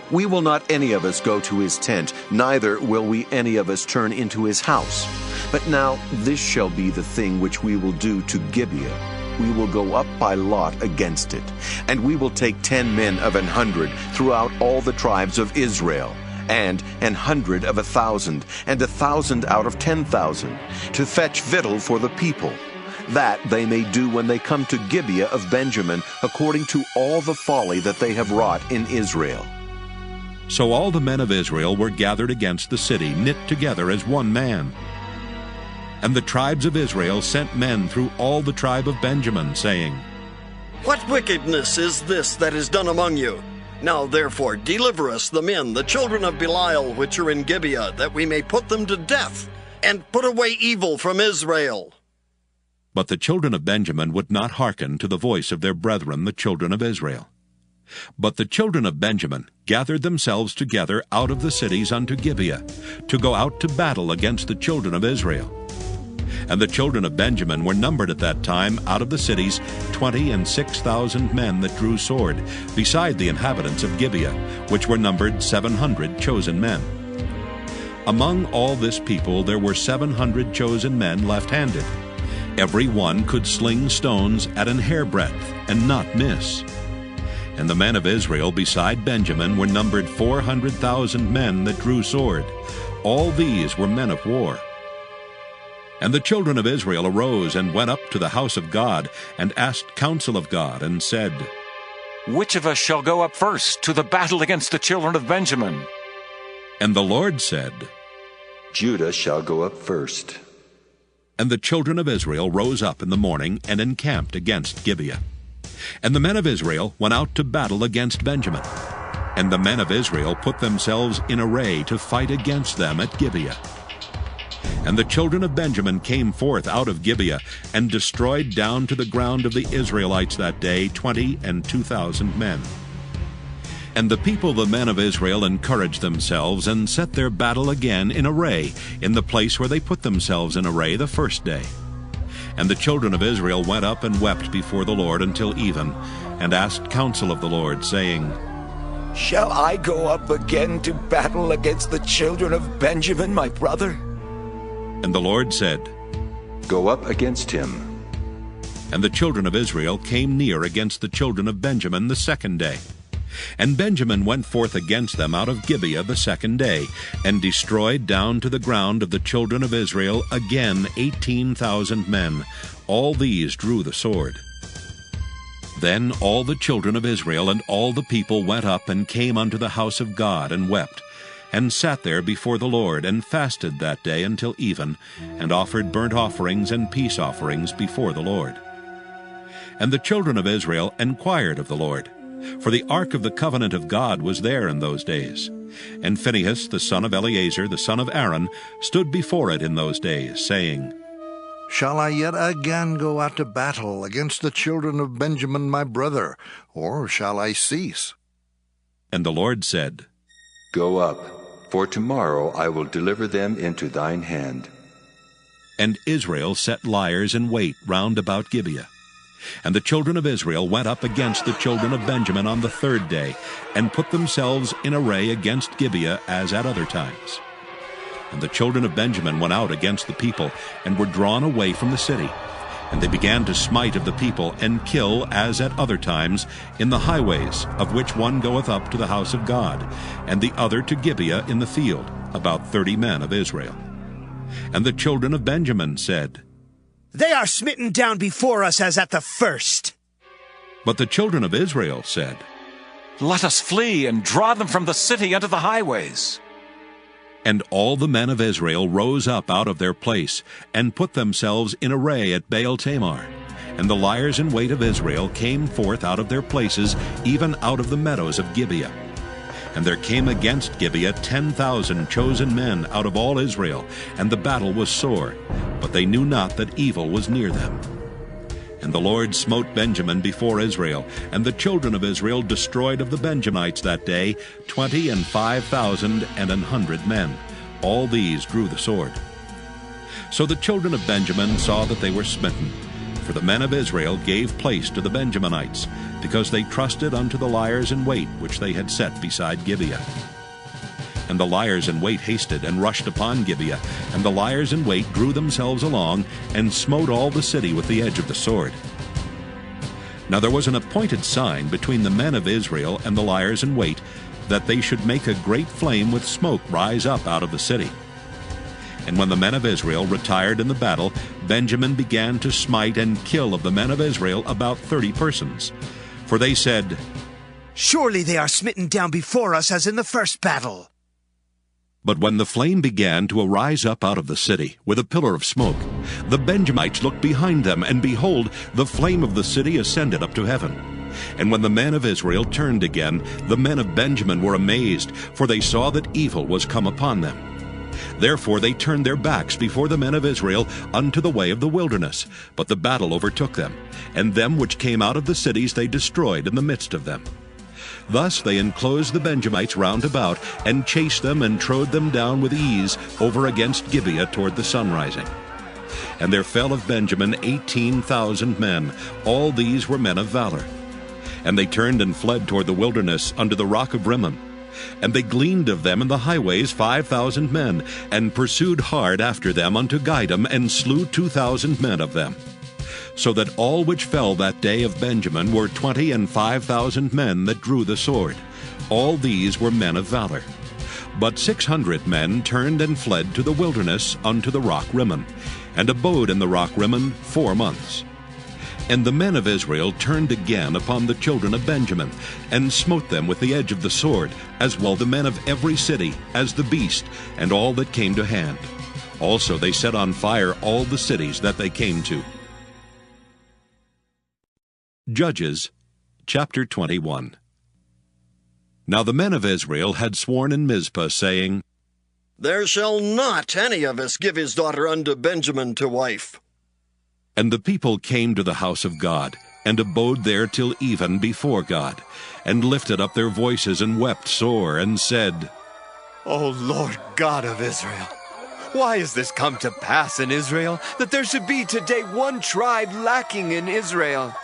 We will not any of us go to his tent, neither will we any of us turn into his house. But now this shall be the thing which we will do to Gibeah. We will go up by lot against it, and we will take 10 men of 100 throughout all the tribes of Israel, and 100 of 1,000, and 1,000 out of 10,000, to fetch victual for the people, that they may do when they come to Gibeah of Benjamin, according to all the folly that they have wrought in Israel. So all the men of Israel were gathered against the city, knit together as one man. And the tribes of Israel sent men through all the tribe of Benjamin, saying, What wickedness is this that is done among you? Now therefore deliver us the men, the children of Belial, which are in Gibeah, that we may put them to death, and put away evil from Israel. But the children of Benjamin would not hearken to the voice of their brethren, the children of Israel. But the children of Benjamin gathered themselves together out of the cities unto Gibeah, to go out to battle against the children of Israel. And the children of Benjamin were numbered at that time out of the cities 26,000 men that drew sword, beside the inhabitants of Gibeah, which were numbered 700 chosen men. Among all this people there were 700 chosen men left-handed. Every one could sling stones at an hairbreadth, and not miss. And the men of Israel beside Benjamin were numbered 400,000 men that drew sword. All these were men of war. And the children of Israel arose and went up to the house of God, and asked counsel of God, and said, Which of us shall go up first to the battle against the children of Benjamin? And the Lord said, Judah shall go up first. And the children of Israel rose up in the morning, and encamped against Gibeah. And the men of Israel went out to battle against Benjamin. And the men of Israel put themselves in array to fight against them at Gibeah. And the children of Benjamin came forth out of Gibeah, and destroyed down to the ground of the Israelites that day 22,000 men. And the people, the men of Israel, encouraged themselves, and set their battle again in array, in the place where they put themselves in array the first day. And the children of Israel went up and wept before the Lord until even, and asked counsel of the Lord, saying, Shall I go up again to battle against the children of Benjamin, my brother? And the Lord said, Go up against him. And the children of Israel came near against the children of Benjamin the second day. And Benjamin went forth against them out of Gibeah the second day, and destroyed down to the ground of the children of Israel again 18,000 men. All these drew the sword. Then all the children of Israel and all the people went up and came unto the house of God, and wept, and sat there before the Lord, and fasted that day until even, and offered burnt offerings and peace offerings before the Lord. And the children of Israel inquired of the Lord, for the ark of the covenant of God was there in those days. And Phinehas, the son of Eleazar, the son of Aaron, stood before it in those days, saying, Shall I yet again go out to battle against the children of Benjamin my brother, or shall I cease? And the Lord said, Go up, for tomorrow I will deliver them into thine hand. And Israel set liers in wait round about Gibeah. And the children of Israel went up against the children of Benjamin on the third day, and put themselves in array against Gibeah as at other times. And the children of Benjamin went out against the people, and were drawn away from the city. And they began to smite of the people, and kill as at other times in the highways, of which one goeth up to the house of God, and the other to Gibeah in the field, about 30 men of Israel. And the children of Benjamin said, They are smitten down before us as at the first. But the children of Israel said, Let us flee and draw them from the city unto the highways. And all the men of Israel rose up out of their place, and put themselves in array at Baal-Tamar. And the liers in wait of Israel came forth out of their places, even out of the meadows of Gibeah. And there came against Gibeah 10,000 chosen men out of all Israel, and the battle was sore, but they knew not that evil was near them. And the Lord smote Benjamin before Israel, and the children of Israel destroyed of the Benjamites that day 25,100 men. All these drew the sword. So the children of Benjamin saw that they were smitten, for the men of Israel gave place to the Benjaminites, because they trusted unto the liers in wait which they had set beside Gibeah. And the liers in wait hasted and rushed upon Gibeah, and the liers in wait drew themselves along, and smote all the city with the edge of the sword. Now there was an appointed sign between the men of Israel and the liers in wait, that they should make a great flame with smoke rise up out of the city. And when the men of Israel retired in the battle, Benjamin began to smite and kill of the men of Israel about 30 persons. For they said, Surely they are smitten down before us as in the first battle. But when the flame began to arise up out of the city with a pillar of smoke, the Benjamites looked behind them, and behold, the flame of the city ascended up to heaven. And when the men of Israel turned again, the men of Benjamin were amazed, for they saw that evil was come upon them. Therefore they turned their backs before the men of Israel unto the way of the wilderness. But the battle overtook them, and them which came out of the cities they destroyed in the midst of them. Thus they enclosed the Benjamites round about, and chased them and trode them down with ease over against Gibeah toward the sunrising. And there fell of Benjamin 18,000 men. All these were men of valor. And they turned and fled toward the wilderness unto the rock of Rimmon. And they gleaned of them in the highways 5,000 men, and pursued hard after them unto Gidom, and slew 2,000 men of them. So that all which fell that day of Benjamin were 25,000 men that drew the sword. All these were men of valor. But 600 men turned and fled to the wilderness unto the rock Rimmon, and abode in the rock Rimmon 4 months. And the men of Israel turned again upon the children of Benjamin, and smote them with the edge of the sword, as well the men of every city, as the beast, and all that came to hand. Also they set on fire all the cities that they came to. Judges, chapter 21. Now the men of Israel had sworn in Mizpah, saying, There shall not any of us give his daughter unto Benjamin to wife. And the people came to the house of God, and abode there till even before God, and lifted up their voices, and wept sore, and said, O Lord God of Israel, why is this come to pass in Israel, that there should be today one tribe lacking in Israel?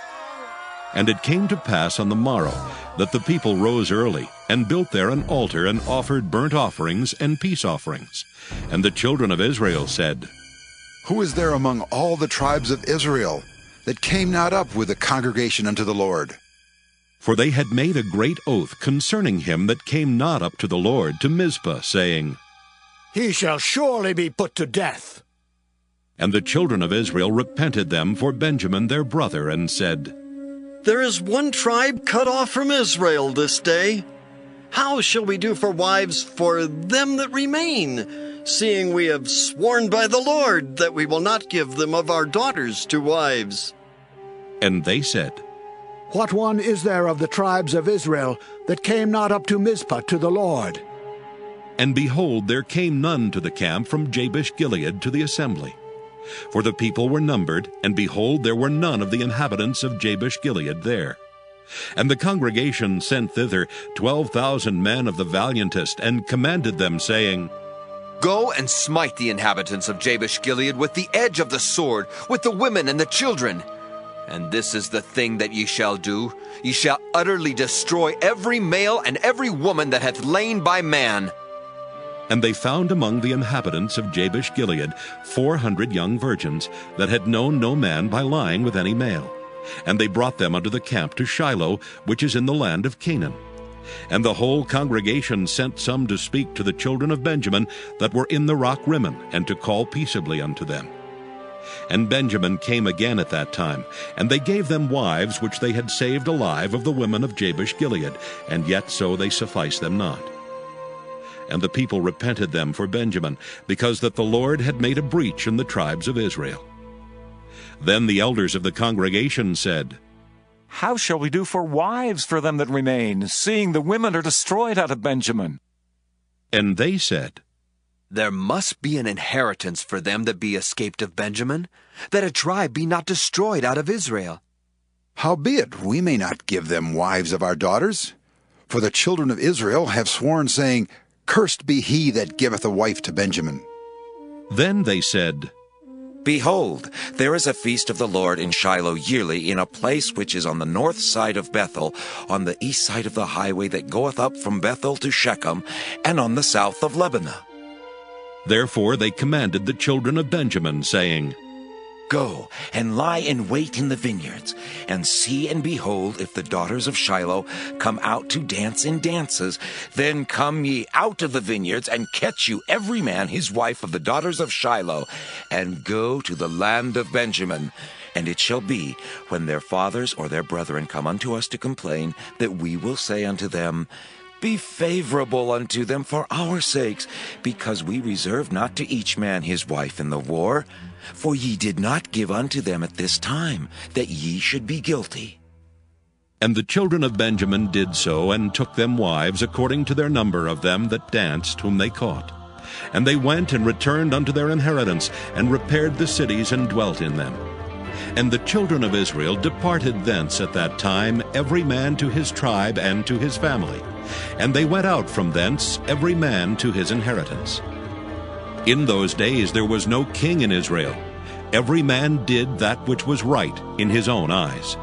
And it came to pass on the morrow that the people rose early, and built there an altar, and offered burnt offerings and peace offerings. And the children of Israel said, Who is there among all the tribes of Israel that came not up with the congregation unto the Lord? For they had made a great oath concerning him that came not up to the Lord to Mizpah, saying, He shall surely be put to death. And the children of Israel repented them for Benjamin their brother, and said, There is one tribe cut off from Israel this day. How shall we do for wives for them that remain, seeing we have sworn by the Lord that we will not give them of our daughters to wives? And they said, What one is there of the tribes of Israel that came not up to Mizpah to the Lord? And behold, there came none to the camp from Jabesh-Gilead to the assembly. For the people were numbered, and behold, there were none of the inhabitants of Jabesh-Gilead there. And the congregation sent thither 12,000 men of the valiantest, and commanded them, saying, Go and smite the inhabitants of Jabesh-Gilead with the edge of the sword, with the women and the children. And this is the thing that ye shall do. Ye shall utterly destroy every male and every woman that hath lain by man. And they found among the inhabitants of Jabesh-Gilead 400 young virgins, that had known no man by lying with any male. And they brought them unto the camp to Shiloh, which is in the land of Canaan. And the whole congregation sent some to speak to the children of Benjamin that were in the rock Rimmon, and to call peaceably unto them. And Benjamin came again at that time, and they gave them wives which they had saved alive of the women of Jabesh-Gilead, and yet so they sufficed them not. And the people repented them for Benjamin, because that the Lord had made a breach in the tribes of Israel. Then the elders of the congregation said, How shall we do for wives for them that remain, seeing the women are destroyed out of Benjamin? And they said, There must be an inheritance for them that be escaped of Benjamin, that a tribe be not destroyed out of Israel. Howbeit, we may not give them wives of our daughters. For the children of Israel have sworn, saying, Cursed be he that giveth a wife to Benjamin. Then they said, Behold, there is a feast of the Lord in Shiloh yearly, in a place which is on the north side of Bethel, on the east side of the highway that goeth up from Bethel to Shechem, and on the south of Lebanon. Therefore they commanded the children of Benjamin, saying, Go and lie in wait in the vineyards, and see and behold if the daughters of Shiloh come out to dance in dances. Then come ye out of the vineyards, and catch you every man his wife of the daughters of Shiloh, and go to the land of Benjamin. And it shall be, when their fathers or their brethren come unto us to complain, that we will say unto them, Be favorable unto them for our sakes, because we reserve not to each man his wife in the war. For ye did not give unto them at this time, that ye should be guilty. And the children of Benjamin did so, and took them wives according to their number of them that danced, whom they caught. And they went and returned unto their inheritance, and repaired the cities, and dwelt in them. And the children of Israel departed thence at that time, every man to his tribe and to his family. And they went out from thence, every man to his inheritance. In those days there was no king in Israel. Every man did that which was right in his own eyes.